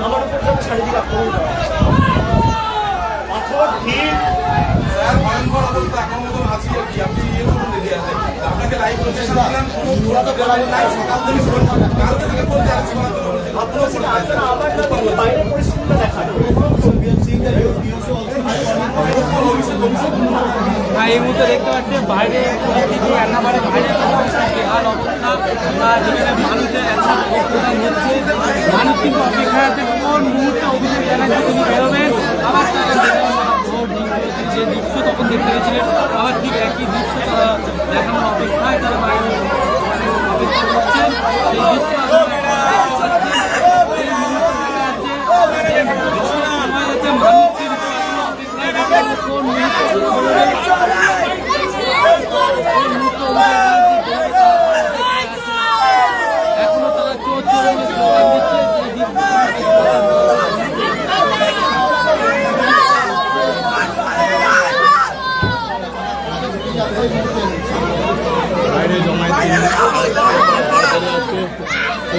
আমার উপর যেন শারীরিক আক্রমণ করা, পাথর, ভিড়, ভয়ঙ্কর অবস্থা এখন মতন আছি আর কি। আপনি ইয়ে করুন রেডিয়াতে আপনাকে লাইভ লোকেশন দিলাম, কোনো লাইভ সকাল থেকে কালকে থেকে বলতে আসছি আপনারা আবার বাইরে পরিস্থিতিটা দেখান। এই মুহূর্তে দেখতে পাচ্ছেন বাইরে একেবারে বাইরে বেহাল অবস্থা, যেখানে মানুষের একটা প্রধান হচ্ছে। মানুষ কিন্তু অপেক্ষা আছে কোন মুহূর্তে অভিযোগ জানাচ্ছে তিনি বেরোবেন। আবার যে দৃশ্য তখন দেখতে পেয়েছিলেন, আবার ঠিক একই দৃশ্য দেখানোর অপেক্ষায় তারা বাইরে অপেক্ষা করছেন। সেই দৃশ্য মানুষের এখনো তারা চোর চোর বলে স্লোগান দিচ্ছে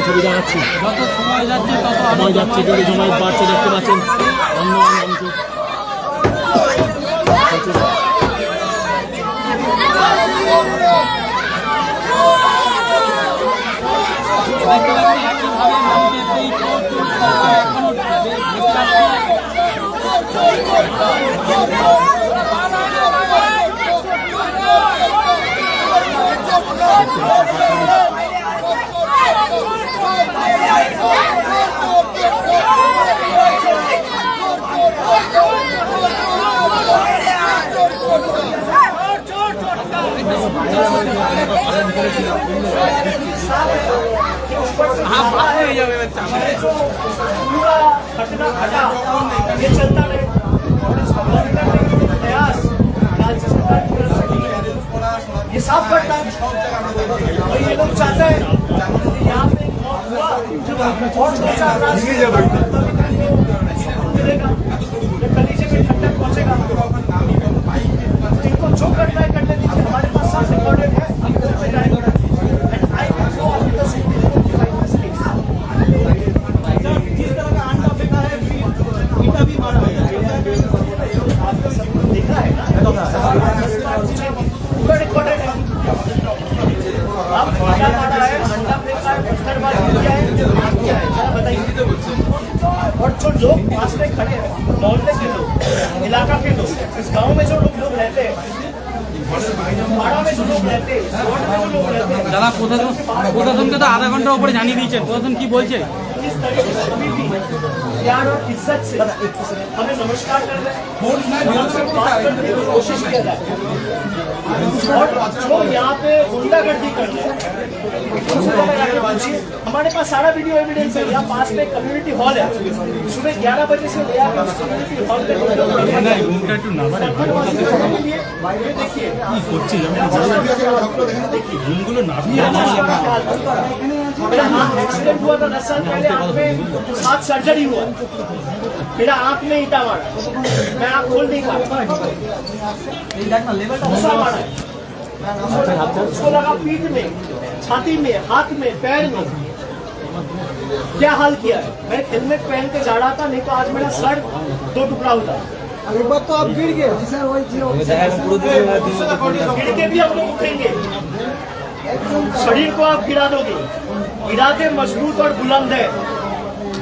ছবি দেখাচ্ছি যত সময় যাচ্ছে তত সময় যাচ্ছে কিন্তু জমায়েত বাড়ছে দেখতে পাচ্ছেন দেখতে পাচ্ছি একইভাবে মানুষের সেই চোর চোর চর্চা এখনো দেখতে পাচ্ছি। पूरा घटना घटा ये चलता रहे और इसको बंद करने के लिए प्रयास राज्य सरकार की तरफ से किए हैं। ये साफ घटना है और ये लोग चाहते हैं कि यहाँ पे एक मौत हुआ और 2-4 मिलेगा ये कलीजे में ठंडक पहुंचेगा। इनको जो करना है करने दीजिए, हमारे पास सब रिकॉर्डेड है। जिस तरह का अंडा फेंका है ईटा भी मारा है, देखा है ना, पूरा रिकॉर्डेड है। अब ईटा मारा है, अंडा फेंका है, पत्थरबाजी किया है, क्या है जरा बताइए। और जो लोग पास में खड़े हैं, मोहल्ले के लोग, इलाका के लोग, इस गांव में जो लोग रहते हैं, पाड़ा में जो लोग रहते हैं, शहर में जो लोग रहते हैं, দাদা প্রশাসনকে তো আধা ঘন্টার উপরে জানিয়ে দিয়েছেন, প্রশাসন কি বলছে? इस तरीके से कभी भी प्यार और इज्जत से हमें नमस्कार कर रहे हैं, हमसे बात करने की कोशिश किया जाए। और जो यहाँ पे गुंडागर्दी कर रहे हैं उनसे जाके पूछिए। हमारे पास सारा वीडियो एविडेंस है। यहाँ पास में कम्युनिटी हॉल है, सुबह 11 बजे से ले आकर उस कम्युनिटी हॉल पे देखिए मेरा आँख एक्सीडेंट हुआ था 10 साल पहले, आँख में 7 सर्जरी हुआ, मेरा आँख में ईटा मारा, मैं आँख खोल नहीं पाया, गुस्सा मारा है, उसको लगा पीठ में, छाती में, हाथ में, पैर में। क्या हाल किया है? मैं हेलमेट पहन के जा रहा था, नहीं तो आज मेरा सर 2 टुकड़ा होता। एक बार तो आप गिर गए सर, वही गिर के भी हम लोग उठेंगे। शरीर को आप गिरा दोगे, इरादे मजबूत और बुलंद है,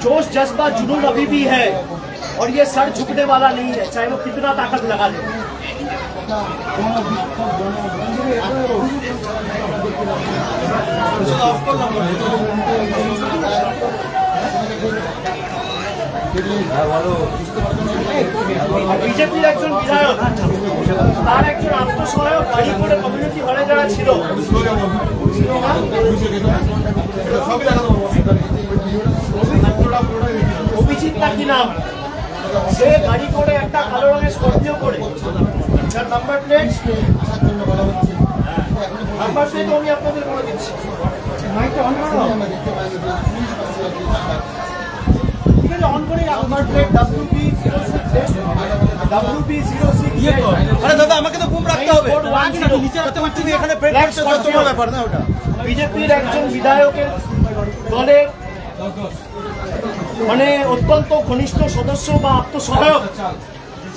जोश जज्बा जुनून अभी भी है, और ये सर झुकने वाला नहीं है, चाहे वो कितना ताकत लगा ले। বিজেপির একজন বিধায়ক, তার একজন আত্মসহায়ক গাড়ি করে কমিউনিটি হলে যারা ছিল, অভিজিৎ নাকি নাম, সে গাড়ি করে একটা কালো রঙের স্কর্পিও করে, যার নাম্বার প্লেট আমি আপনাদের বলে দিচ্ছি। ঠিক আছে, অন করে নাম্বার প্লেট WB06 আরে দাদা আমাকে তো ঘুম রাখতে হবে, নিচে রাখতে পারছি না, এখানে প্রেড করতে তো তোমার ব্যাপার না ওটা। বিজেপির একজন বিধায়কের দলের মানে অত্যন্ত ঘনিষ্ঠ সদস্য বা আত্মসহায়ক,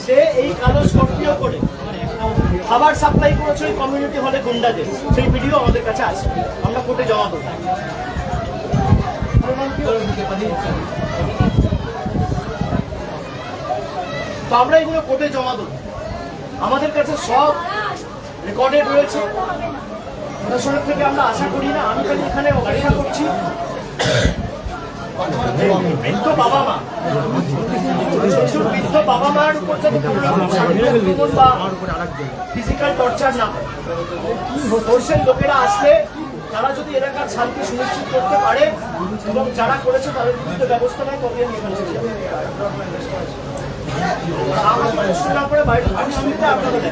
সে এই কালো স্কর্পিও করে খাবার সাপ্লাই করেছে ওই কমিউনিটি হলে গুন্ডাদের। সেই ভিডিও আমাদের কাছে আছে, আমরা কোর্টে জমা দেবো। তো আমরা এগুলো কোর্টে জমা দেবো, আমাদের কাছে সব রেকর্ডেড রয়েছে। প্রশাসনের থেকে আমরা আশা করি না, আমি খালি এখানে অপেক্ষা করছি বৃদ্ধ বাবা মা, বৃদ্ধ বাবা মার উপর যাতে কোনো রকম শারীরিক আক্রমণ বা ফিজিক্যাল টর্চার না হয়। ফোর্সের লোকেরা আসলে তারা যদি এলাকার শান্তি সুনিশ্চিত করতে পারে এবং যারা করেছে তাদের বিরুদ্ধে ব্যবস্থা নেয়, তবে আমি এখানে চলে যাবো। শোনার পরে বাড়িতে অসুবিধা আপনাদের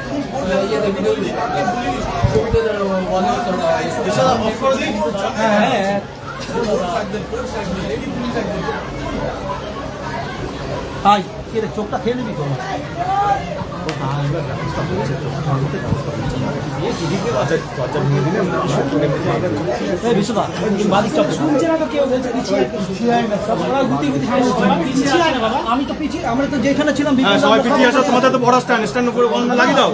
চোখটা খেয়ে নিবি তো আমি তো পিছিয়ে আমরা তো যেখানে ছিলাম সবাই পিছিয়ে আসো, তোমাদের তো বড় স্ট্যান্ড স্ট্যান্ড উপরে লাগিয়ে দাও,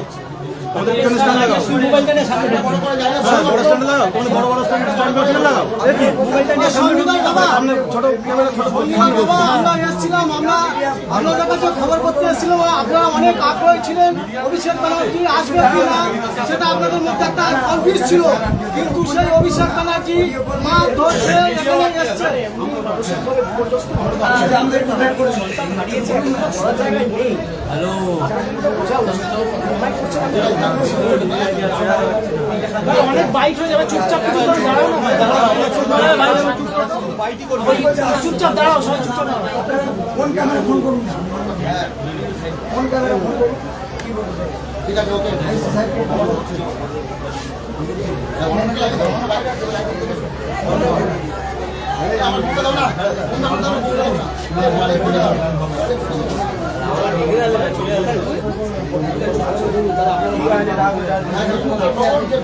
তোমাদের পিছনে স্ট্যান্ড লাগাও, মোবাইলটা নিয়ে সামনে বড় স্ট্যান্ড লাগাও, তোমরা বড় বড় স্ট্যান্ড করে লাগাও, মোবাইলটা নিয়ে সামনে সামনে ছোট ক্যামেরা ছোট আমরা এসেছিলাম, আমরা আপনাদের কাছে খবর করতে এসেছিলাম, আপনারা অনেক আগ্রহী ছিলেন অভিষেক ব্যানার্জি আসবে কিনা, সেটা আপনাদের মধ্যে একটা কনফিউজ ছিল, কিন্তু সেই অভিষেক ব্যানার্জি মা ধরছে এখানে এসছে। অনেক বাইক হয়ে যাবে, চুপচাপ কিছু করে দাঁড়াও না ভাই, দাঁড়াও চুপচাপ দাঁড়াও, সবাই চুপচাপ দাঁড়াও। কোন ক্যামেরা ফোন করুন, কোন ক্যামেরা ফোন করুন, ঠিক আছে ওকে আমার বুঝতে দাও না,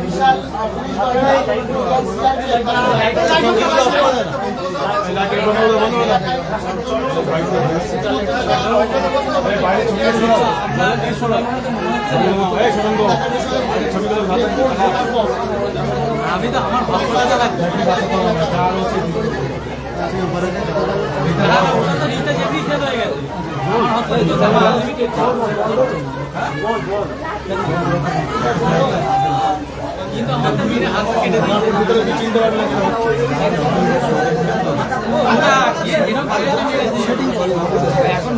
বিশাল আমি তো আমার ভাবনা কিন্তু আমার তো মেরে হাত কেটে চিনতে পারবে এখন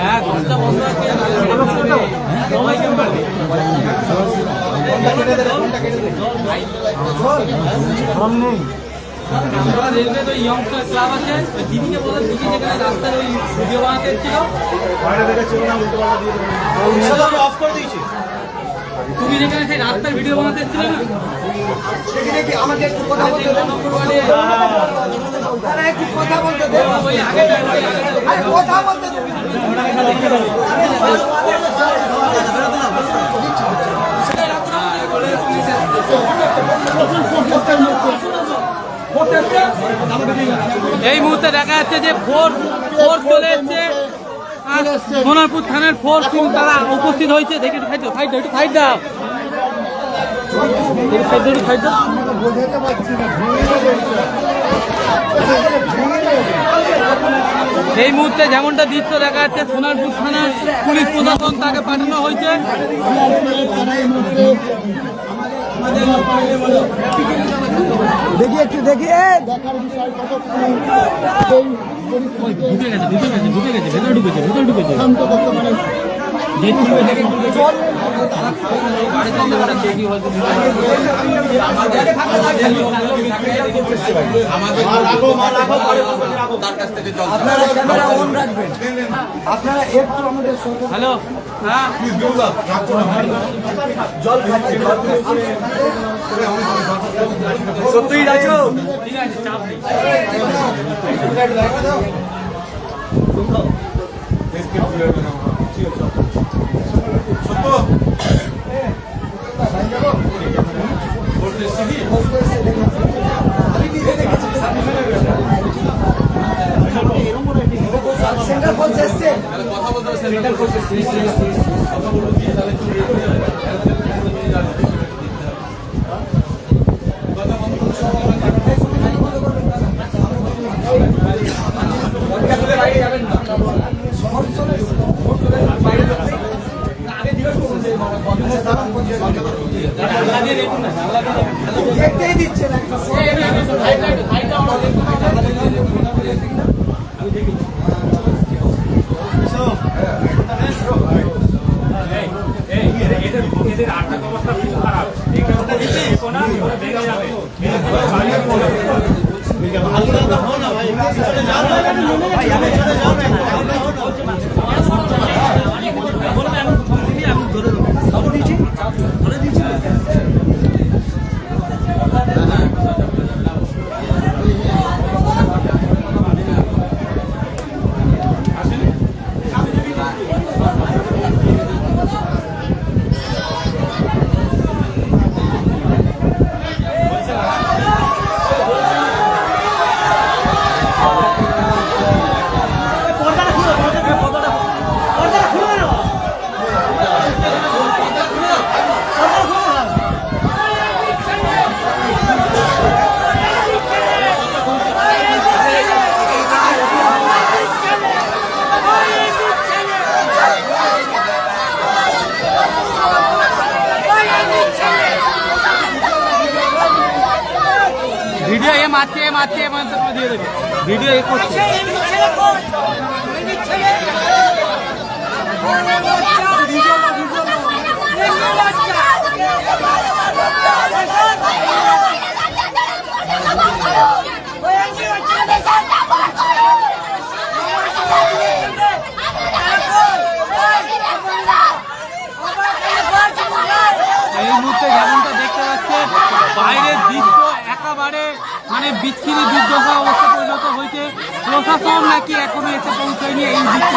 হ্যাঁ ঘন্টা বন্ধ আছে সবাইকে পারবে রেলওয়ে তো ইয়ংস্টার ক্লাব আছে, দিদিকে বলে দিদি যেখানে রাস্তার ওই ভিডিও বানাতে এসেছিল অফ করে দিয়েছি, তুমি যেখানে সেই রাস্তার ভিডিও বানাতে এসেছিলে না, আমাকে একটু কথা বলতে দেন, একটু কথা বলতে দেন, ওই আগে কথা বলতে দেন। এই মুহূর্তে দেখা যাচ্ছে যে ফোর্স চলে এসছে, সোনারপুর থানার ফোর্স তারা উপস্থিত হয়েছে। দেখে একটু সাইড দাও, একটু সাইড দাও, সাইড দাও। এই মুহূর্তে যেমনটা দৃশ্য দেখা যাচ্ছে, সোনারপুর থানার পুলিশ প্রশাসন তাকে পাঠানো হয়েছে। দেখি একটু দেখি ঢুকে গেছে ভেতরে ঢুকেছে আপনারা ক্যামেরা অন রাখবেন, আপনারা একটু আমাদের হ্যালো, হ্যাঁ জল খাচ্ছি, সত্যিই রাখো, ঠিক আছে, চাপ নেই। সেন্টার ফোর্স এসছে, দেখতেই দিচ্ছে না। এদের আর্থিক অবস্থা খুব খারাপ, ভেঙে যাবে। ভাই মারছে দিয়ে দেবে ভিডিও এ করছে। এই মুহূর্তে যেমনটা দেখতে পাচ্ছে বাইরের দৃশ্য একেবারে মানে বিচ্ছিরি বিধ্বস্ত অবস্থা পরিণত হয়েছে। প্রশাসন নাকি এখনো এসে পৌঁছয়নি এই দৃশ্য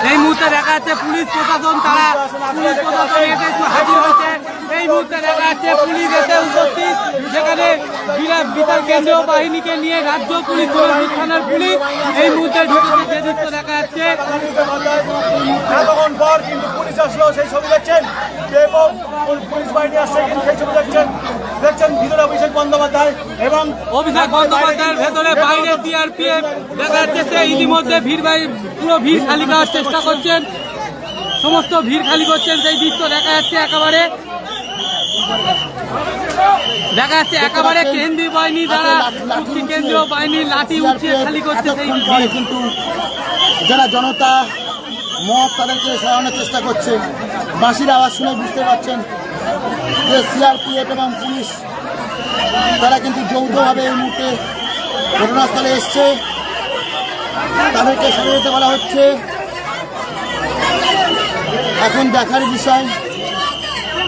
এই মুহূর্তে দেখা যাচ্ছে পুলিশ প্রশাসন এসে হাজির হয়েছে। এই মুহূর্তে দেখা যাচ্ছে পুলিশ এসে উপস্থিত, যেখানে বিশাল কেন্দ্রীয় বাহিনীকে নিয়ে রাজ্য পুলিশ থানার পুলিশ এই মুহূর্তে ঢুকেছে। যে দৃশ্য দেখা যাচ্ছে এতক্ষণ পর কিন্তু পুলিশ আসলো, সেই ছবি দেখছেন, এবং পুলিশ বাহিনী আসছে কিন্তু সেই ছবি দেখছেন ভিতরে অভিষেক বন্দ্যোপাধ্যায় এবং অভিষেক বন্দ্যোপাধ্যায়ের ভেতরে বাইরে সিআরপিএফ দেখা যাচ্ছে। সে ইতিমধ্যে পুরো ভিড় খালি করার চেষ্টা করছেন, সমস্ত ভিড় খালি করছেন। সেই দৃশ্য দেখা যাচ্ছে একেবারে কেন্দ্রীয় বাহিনী দ্বারা কেন্দ্রীয় বাহিনী লাঠি উঠিয়ে খালি করছে সেই ভিড়। কিন্তু যারা জনতা মব তাদেরকে সরানোর চেষ্টা করছে। বাঁশির আওয়াজ শুনে বুঝতে পারছেন যে সিআরপিএফ এবং পুলিশ তারা কিন্তু যৌথভাবে এই মুহূর্তে ঘটনাস্থলে এসছে, তাদেরকে সরিয়ে দিতে বলা হচ্ছে। এখন দেখার বিষয়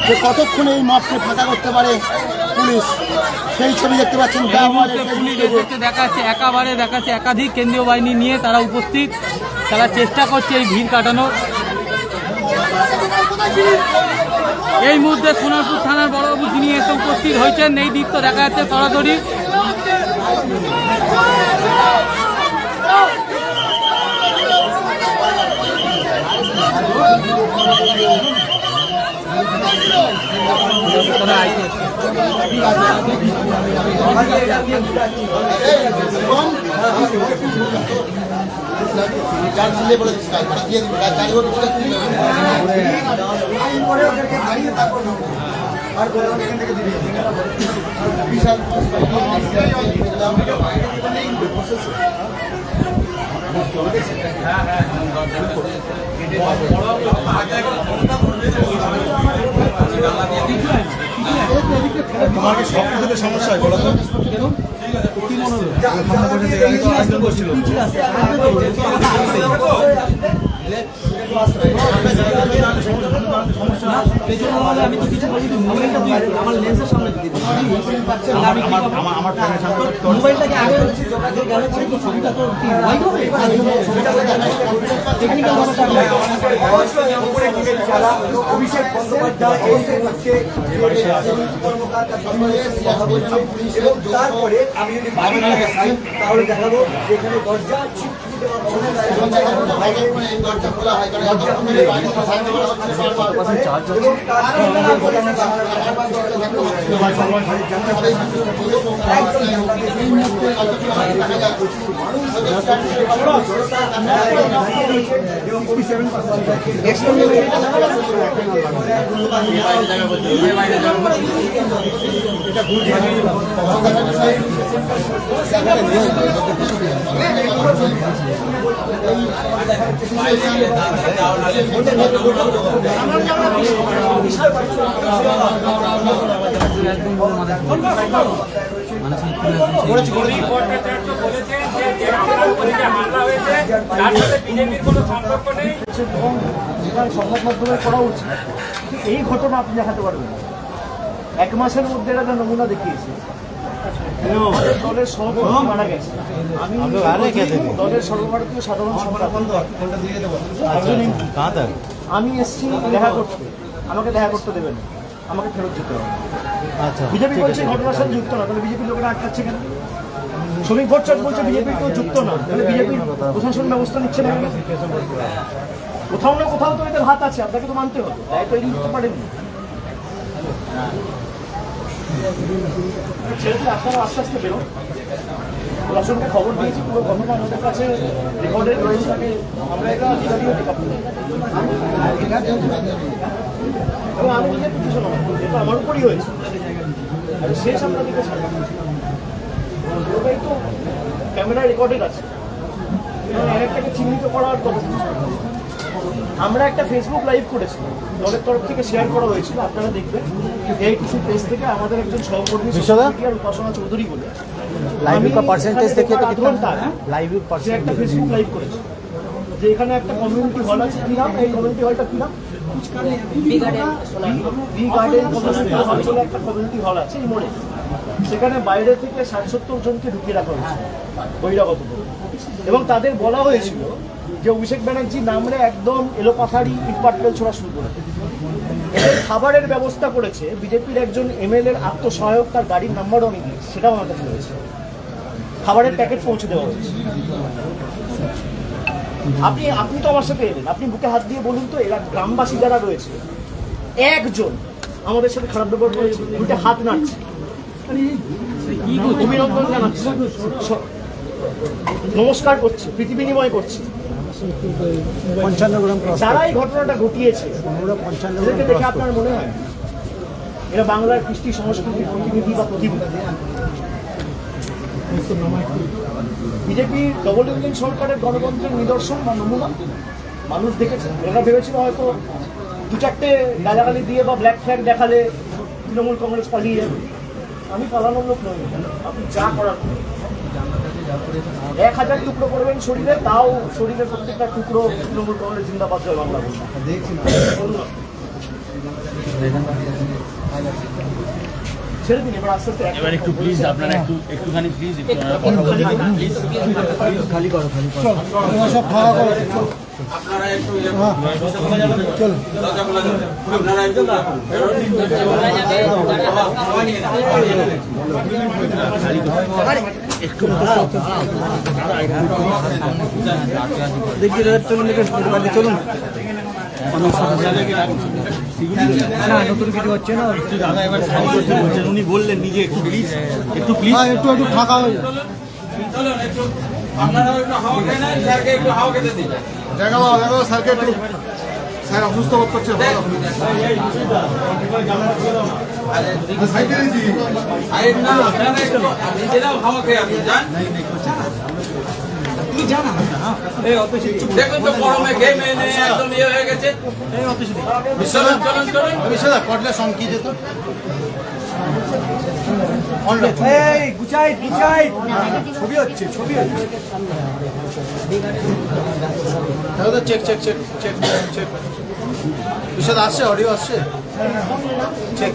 যে কতক্ষণে এই মবকে ফাঁকা করতে পারে পুলিশ, সেই ছবি দেখতে পাচ্ছেন। পুলিশ দেখা যাচ্ছে একাধিক কেন্দ্রীয় বাহিনী নিয়ে তারা উপস্থিত, তারা চেষ্টা করছে এই ভিড় কাটানোর। এই মুহূর্তে সোনারপুর থানার বড়বাবু যিনি এসে উপস্থিত হয়েছেন, এই দৃশ্য দেখা যাচ্ছে সরাসরি। তোমার কি সব কিছুতে সমস্যা হয় বলো তো? অভিষেক বন্দ্যোপাধ্যায় তারপরে আমি যদি তাহলে দেখাবো যেখানে দরজা সংবাদ মাধ্যমে করা উচিত। এই ঘটনা আপনি দেখাতে পারবেন না। 1 মাসের মধ্যে একটা নমুনা দেখিয়েছে। দলের সভাপতি মারা গেছে। দলের সর্বভারতীয় সাধারণ সম্পাদক আমি এসছি দেখা করতে, আমাকে দেখা করতে দেবেন, আমাকে ফেরত যেতে হবে। বিজেপি বলছে ঘটনার সাথে যুক্ত না, তাহলে বিজেপির লোকেরা আটকাচ্ছে কেন? শ্রমিক ভোটচাট বলছে বিজেপির কেউ যুক্ত না, তাহলে বিজেপির প্রশাসন ব্যবস্থা নিচ্ছে না। কোথাও না কোথাও তো এদের হাত আছে, আপনাকে তো মানতে হবে, তাই তো এড়িয়ে দিতে পারেননি। ছেড়ে আপনারা আস্তে আস্তে বেরোন। প্রশাসনকে খবর দিয়েছি, পুরো ঘটনা আমাদের কাছে রেকর্ডেড রয়েছে। আমরা এটা লিগালিও টেক আপ করি এবং আমি নিজে পিটিশন এটা আমার উপরই হয়েছে। আর শেষ আপনাদেরকে ছাড়লাম, ওটাই তো ক্যামেরা রেকর্ডেড আছে, একটাকে চিহ্নিত করার কথা। আমরা একটা ফেসবুক লাইভ করেছি, দলের তরফ থেকে শেয়ার করা হয়েছিল, আপনারা দেখবেন। এই কিছু পেজ থেকে আমাদের একজন সহকর্মী উপাসনা চৌধুরী বলে লাইভ পার্সেন্টেজ দেখে লাইভ একটা ফেসবুক লাইভ করেছে যে এখানে একটা কমিউনিটি হল আছে। কি নাম এই কমিউনিটি হলটা? কি নাম? বি গার্ডেন কমিউনিটি হল বলে একটা কমিউনিটি হল আছে এই মোড়ে। সেখানে বাইরে থেকে 60-70 জনকে ঢুকিয়ে রাখা হয়েছে বহিরাগত করে, এবং তাদের বলা হয়েছিল যে অভিষেক ব্যানার্জি নামলে একদম এলোপাথারি ইটপাটকেল ছোড়া শুরু করে। এদের খাবারের ব্যবস্থা করেছে বিজেপির একজন এমএলএ এর আত্মসহায়ক, তার গাড়ির নাম্বারও আমি দিয়েছি, সেটাও আমার কাছে রয়েছে। খাবারের প্যাকেট পৌঁছে দেওয়া হয়েছে। আপনি তো আমার সাথে এলেন, আপনি বুকে হাত দিয়ে বলুন তো, এরা গ্রামবাসী যারা রয়েছে একজন আমাদের সাথে খারাপ ব্যবহার করেছে, উল্টে হাত নাড়ছে, অভিনন্দন জানাচ্ছে, নমস্কার করছে, প্রীতি বিনিময় করছে। যারা এই ঘটনাটা ঘটিয়েছে এদেরকে দেখে আপনার মনে হয় এরা বাংলার কৃষ্টি সংস্কৃতির প্রতিনিধি বা প্রতিনিধি? বিজেপির ডবল ইঞ্জিন সরকারের গণতন্ত্রের নিদর্শন বা নমুনা মানুষ দেখেছে। এরা ভেবেছিল হয়তো 2-4টে গালাগালি দিয়ে বা ব্ল্যাক ফ্ল্যাগ দেখালে তৃণমূল কংগ্রেস পালিয়ে যাবে। আমি পালানোর লোক নই, আপনি যা করার 1000 টুকরো করবেন শরীরে, তাও শরীরের প্রত্যেকটা টুকরো তৃণমূল কংগ্রেস জিন্দাবাদ জয় বাংলা বলবে। ছেড়ে দিন এবার আস্তে আস্তে। এবার একটু প্লিজ আপনারা একটুখানি প্লিজ খালি করো সব খাওয়া করো। আপনারা একটু চলো আপনারা একটু দেখি চলুন না, নতুন কিছু হচ্ছে না। দাদা এবার উনি বললেন নিজে একটু প্লিজ একটু ফাঁকা হয়ে আপনারা একটু হাওয়া খেয়ে নেন, স্যারকে একটু হাওয়া খেতে দিন। দেখো স্যারকে একটু, স্যার অসুস্থ বোধ করছে। আরে না, আপনারা একটু নিজেরাও হাওয়া খেয়ে আসুন, যান। দেখুন তো গরমে ঘেমে একদম ইয়ে হয়ে গেছে। চলুন কটলে সঙ্কি যেত। ছবি হচ্ছে চেক বিশাল আসছে, অডিও আসছে। চেক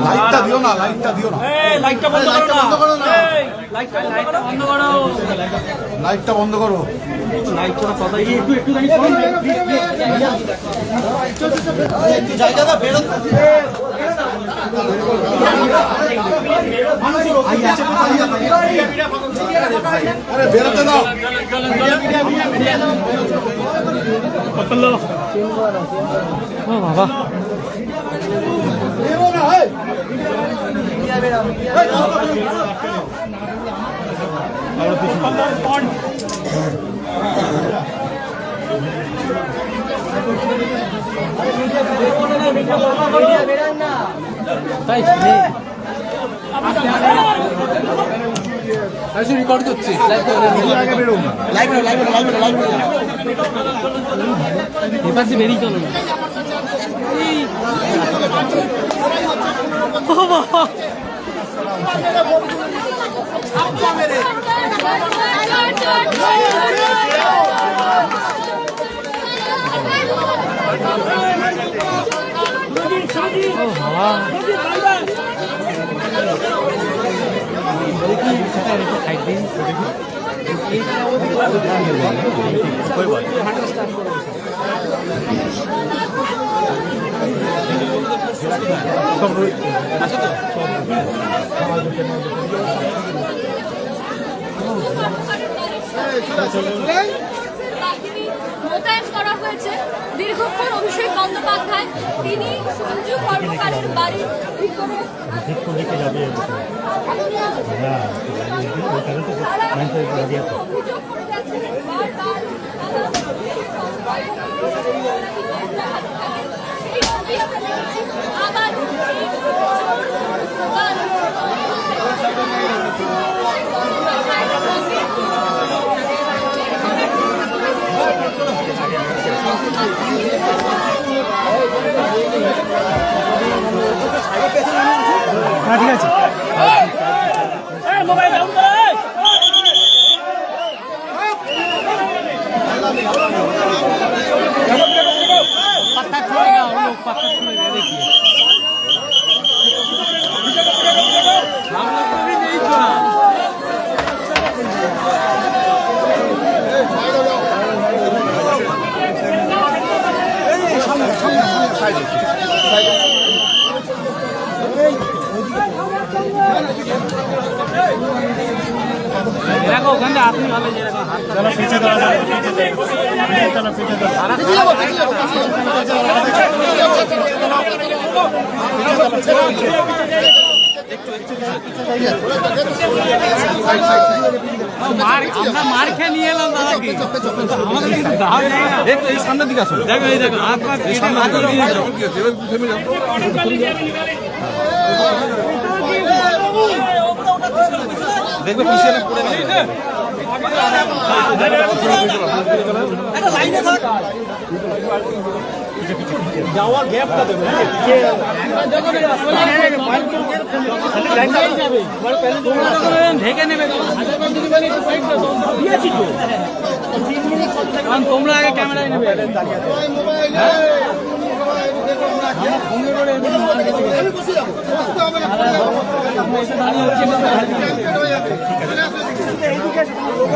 লাইটটা দিও না, লাইটটা বন্ধ করো। জায়গাটা বেরো। আরে বেরোতে দাও। বাবা রেকর্ড করছি। বেরিয়ে চলো বাহিনী মোতায়েন করা হয়েছে। দীর্ঘক্ষণ অভিষেক বন্দ্যোপাধ্যায় তিনি সঞ্জু কর্মকারের বাড়ির ভিতরে অভিযোগ করে যাচ্ছেন বারবার আবার ঠিক আছে पत्थर छोड़ेगा वो लोग पत्थर छोड़ेगा देखिए हम लोग को भी नहीं छोड़ा देखो गंदा आदमी वाले ये देखो चलो पीछे चलो चलो पीछे মার আমরা মার খেয়ে নিয়ে এলাম দাদা কি আমাদের কিন্তু দাও যায় না এই তো এই সামনের দিকে আসো দেখো এই দেখো হাত পা এই সামনে হাত দিয়ে দাও থেমে যাও দেখবে পিছনে পড়ে গেছে একটা লাইনে থাক যাওয়ার গ্যাপটা দেবে ঢেকে নেবে তোমরা আগে ক্যামেরায় নেবে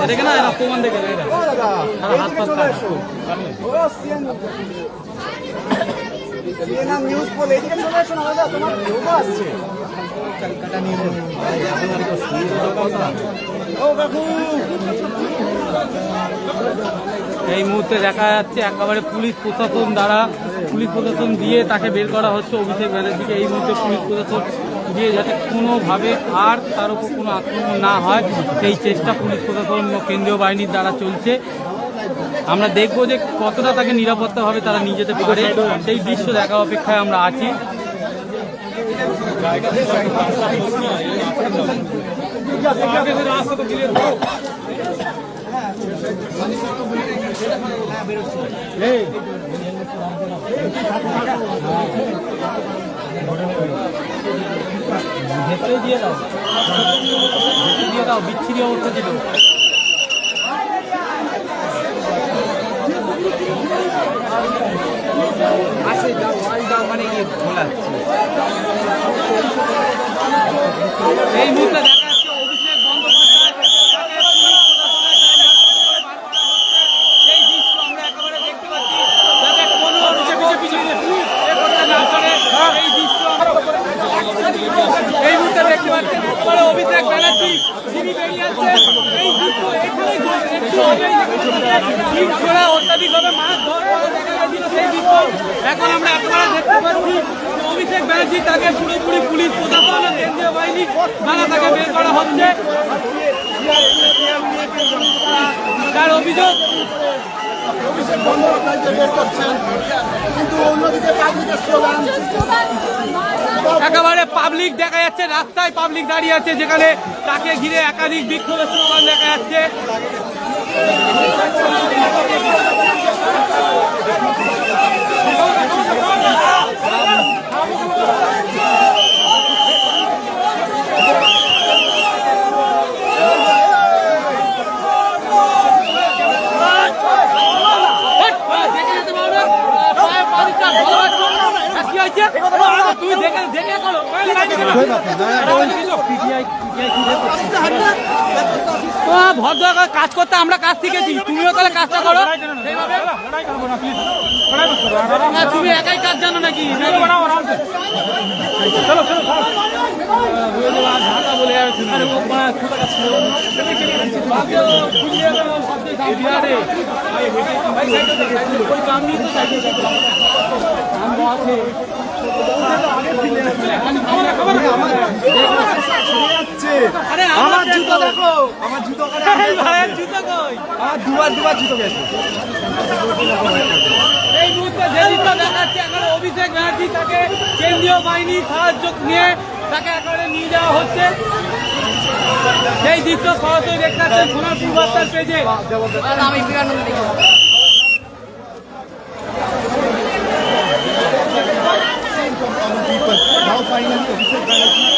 দেখে না এরা প্রমাণ দেখে হাত পাত নিউজ বলে এদিকে চলে আসো না দাদা তোমার লোক আসছে এই মুহূর্তে দেখা যাচ্ছে একেবারে পুলিশ প্রশাসন দিয়ে তাকে বের করা হচ্ছে অভিষেক ব্যানার্জিকে। এই মুহূর্তে পুলিশ প্রশাসন দিয়ে যাতে কোনোভাবে আর তার উপর কোনো আক্রমণ না হয় সেই চেষ্টা পুলিশ প্রশাসন কেন্দ্রীয় বাহিনীর দ্বারা চলছে। আমরা দেখবো যে কতটা তাকে নিরাপত্তাভাবে তারা নিয়ে যেতে পারে সেই দৃশ্য দেখা অপেক্ষায় আমরা আছি। ভেতরে দিয়ে দাও বিচ্ছিরি অবস্থা ছিল। এই মুহূর্তে দেখা যাচ্ছে অভিষেক বন্দ্যোপাধ্যায় এই দৃশ্য আমরা একেবারে দেখতে পাচ্ছি যাতে কোনো এই দৃশ্য এই মুহূর্তে দেখতে পাচ্ছি অভিষেক ব্যানার্জি তিনি বেরিয়ে যাচ্ছেন। এই দৃশ্য এখানেই অত্যাধিকভাবে মাছ ধরা দেখা গেছিল সেই দৃশ্য এখন আমরা একেবারে দেখতে পাচ্ছি অভিষেক ব্যানার্জি তাকে পুরোপুরি পুলিশ প্রশাসন কেন্দ্রীয় বাহিনী দ্বারা তাকে বের করা হচ্ছে। তার অভিযোগ একেবারে পাবলিক দেখা যাচ্ছে, রাস্তায় পাবলিক দাঁড়িয়ে আছে যেখানে তাকে ঘিরে একাধিক বিক্ষোভের স্লোগান দেখা যাচ্ছে। তুই দেখে দেখে করো ভদ্র কাজ করতে আমরা কাজ শিখেছি, তুমিও তাহলে কাজটা করো। তুমি একাই কাজ জানো নাকি? বলে আমার জুতো দেখো, আমার জুতো আমার দুবার জুতো গেছে। এই মুহূর্তে যে দৃশ্য দেখাচ্ছে, এখানে অভিষেক ব্যানার্জি তাকে কেন্দ্রীয় বাহিনী সাহায্য নিয়ে তাকে একেবারে নিয়ে যাওয়া হচ্ছে। সেই দৃশ্য সরাসরি দেখতে পাচ্ছেন সোনারপুর বার্তার পেজে। Now finally, Abhishek Banerjee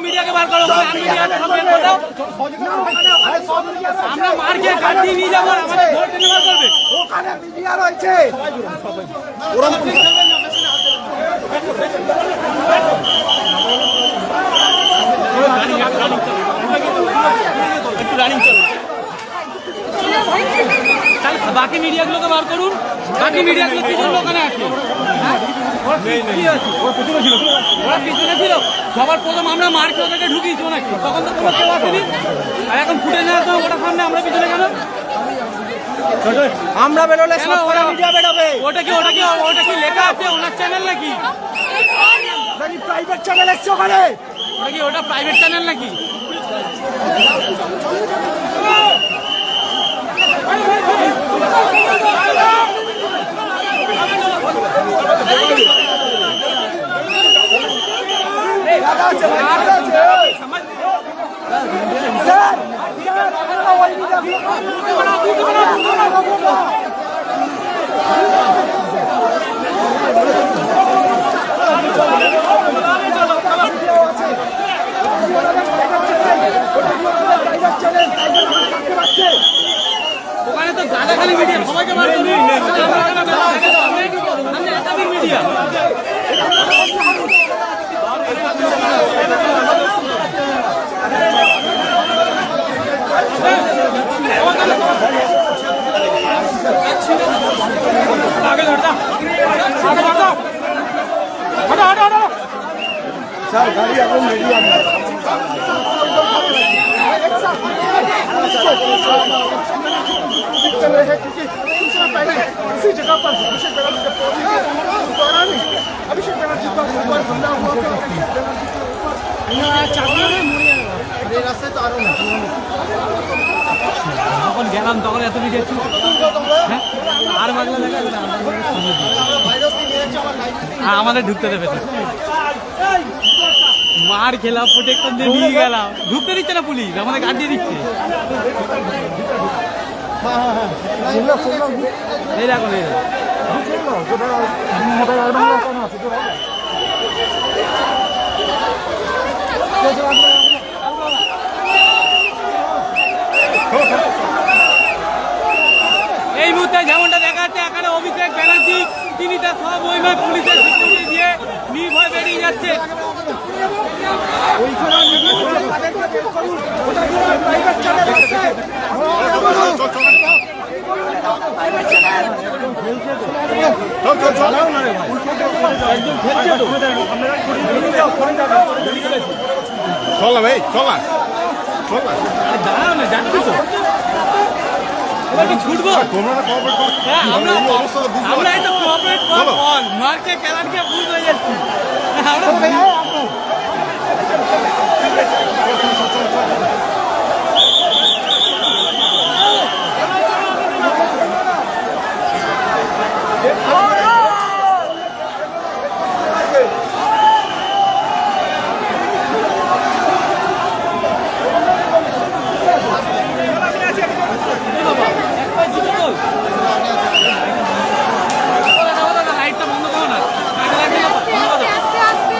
মিডিয়াকে বার করো, আমরা মার্কে গাড়ি নিয়ে যাবো, আমাদের ভোট নির্ভর করবে। ওখানে মিডিয়া রয়েছে। বাকি মিডিয়াগুলোকে বার করুন, বাকি মিডিয়াগুলো কি করলো ওখানে আছে? ওরা পিছনে ছিল, সবার প্রথম আমরা মার্কে ওদেরকে ঢুকিয়েছি নাকি, তখন তো কোনো কেউ আসেনি। আর এখন ফুটে নেওয়ার সময় ওটার সামনে আমরা পিছনে কেন? আমরা বেরোলে সব কটা মিডিয়া বেরোবে। ওটা কি লেখা আছে ওনার চ্যানেল নাকি? প্রাইভেট চ্যানেল এসছে ওখানে। ওটা প্রাইভেট চ্যানেল নাকি? ওখানে তো গালাগালি মিডিয়া, সবাইকে বার করুন। মিডিয়া স্যার গাড়ি এখন রেডি আপনার इसी जगह पर अभिषेक बनर्जी के दौरान ही अभिषेक बनर्जी पर ऊपर हमला हुआ था। ये रास्ते तो आ रहा हूँ যখন গেলাম তখন এত ভিড় ছিল, আর বাংলা দেখা আর আমাদের ঢুকতে দেবে না। মার খেলাম, প্রোটেকশন দিয়ে নিয়ে গেলাম, ঢুকতে দিচ্ছে না পুলিশ, আমাদের গাড়ি দিয়ে দিচ্ছে। এই দেখুন এই মুহূর্তে যেমনটা দেখা যাচ্ছে, এখানে অভিষেক ব্যানার্জি তিনি তার সব ওইভাবে পুলিশের সিকিউরিটি দিয়ে নির্ভয় বেরিয়ে যাচ্ছে। চল না ভাই, চল না, চল না, দাঁড়াও না, যাচ্ছি তো, এবার কি ছুটবো? হ্যাঁ, আমরা এই তো কোঅপারেট করব, মার্কে ক্যালারকে ভুল হয়ে যাচ্ছি আমরা। লাইটটা বন্ধ করো না, আস্তে আস্তে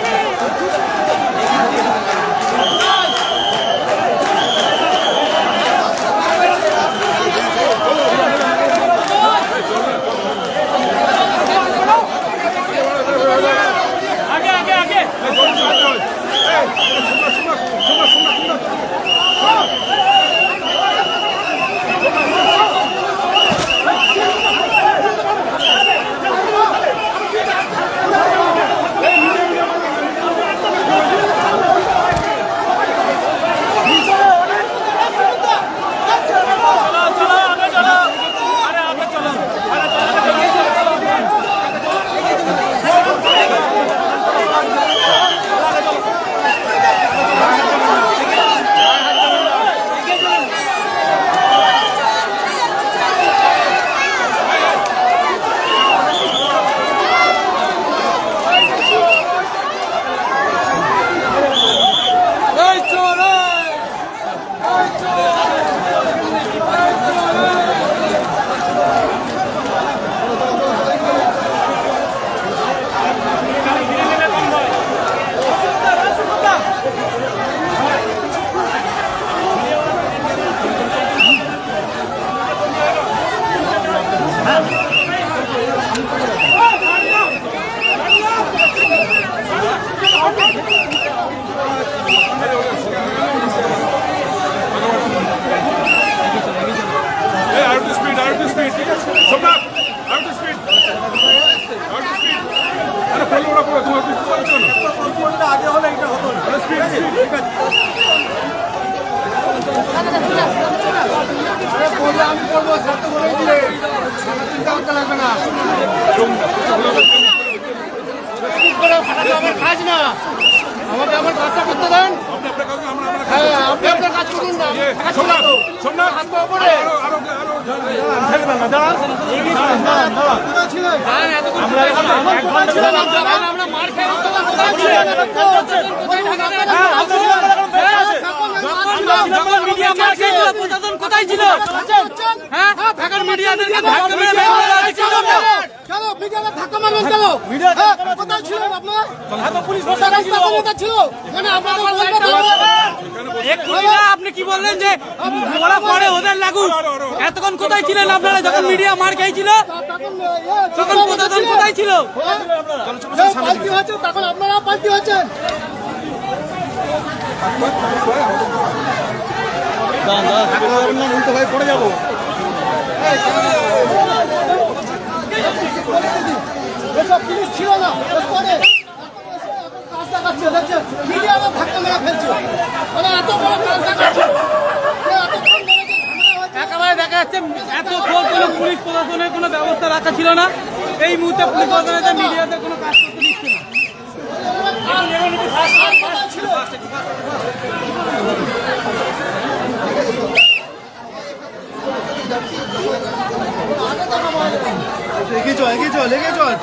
আমি করবো, সব তো বলেই দিলে। চিন্তা করতে লাগবে না। আমার কাজ না, আমাকে আমার কাজটা করতে দেন। হ্যাঁ, আপনি আপনার কাজ করুন না। হাত পা উপরে। কোথায় ছিল? হ্যাঁ, ঢাকার মিডিয়াদেরকে ধাক্কা মেরে কেন মিডিয়াতে ধাক্কা মারলেন কেন? কোথায় ছিলেন আপনার? পুলিশ ছিল মানে আপনাদের আপনি কি বললেন যে ওরা পরে ওদের লাগুক? এতক্ষণ কোথায় ছিলেন আপনারা যখন মিডিয়া মার খেয়েছিল? তখন প্রশাসন কোথায় ছিল? পাল্টি হয়েছে তখন আপনারা পাল্টি হয়েছেন। উল্টো হয়ে পড়ে যাবো। এসব জিনিস ছিল না পরে কাজ দেখাচ্ছে দেখছেন মিডিয়াতে ধাক্কা মেরে ফেলছে মানে এত বড় কাজ দেখাচ্ছে একেবারে দেখা যাচ্ছে এত কোনো পুলিশ প্রশাসনের কোনো ব্যবস্থা রাখা ছিল না। এই মুহূর্তে পুলিশ প্রশাসনের মিডিয়াতে কোনো কাজ করতে দিচ্ছে না। এগিয়ে চল, এগিয়ে চল, এগিয়ে চল।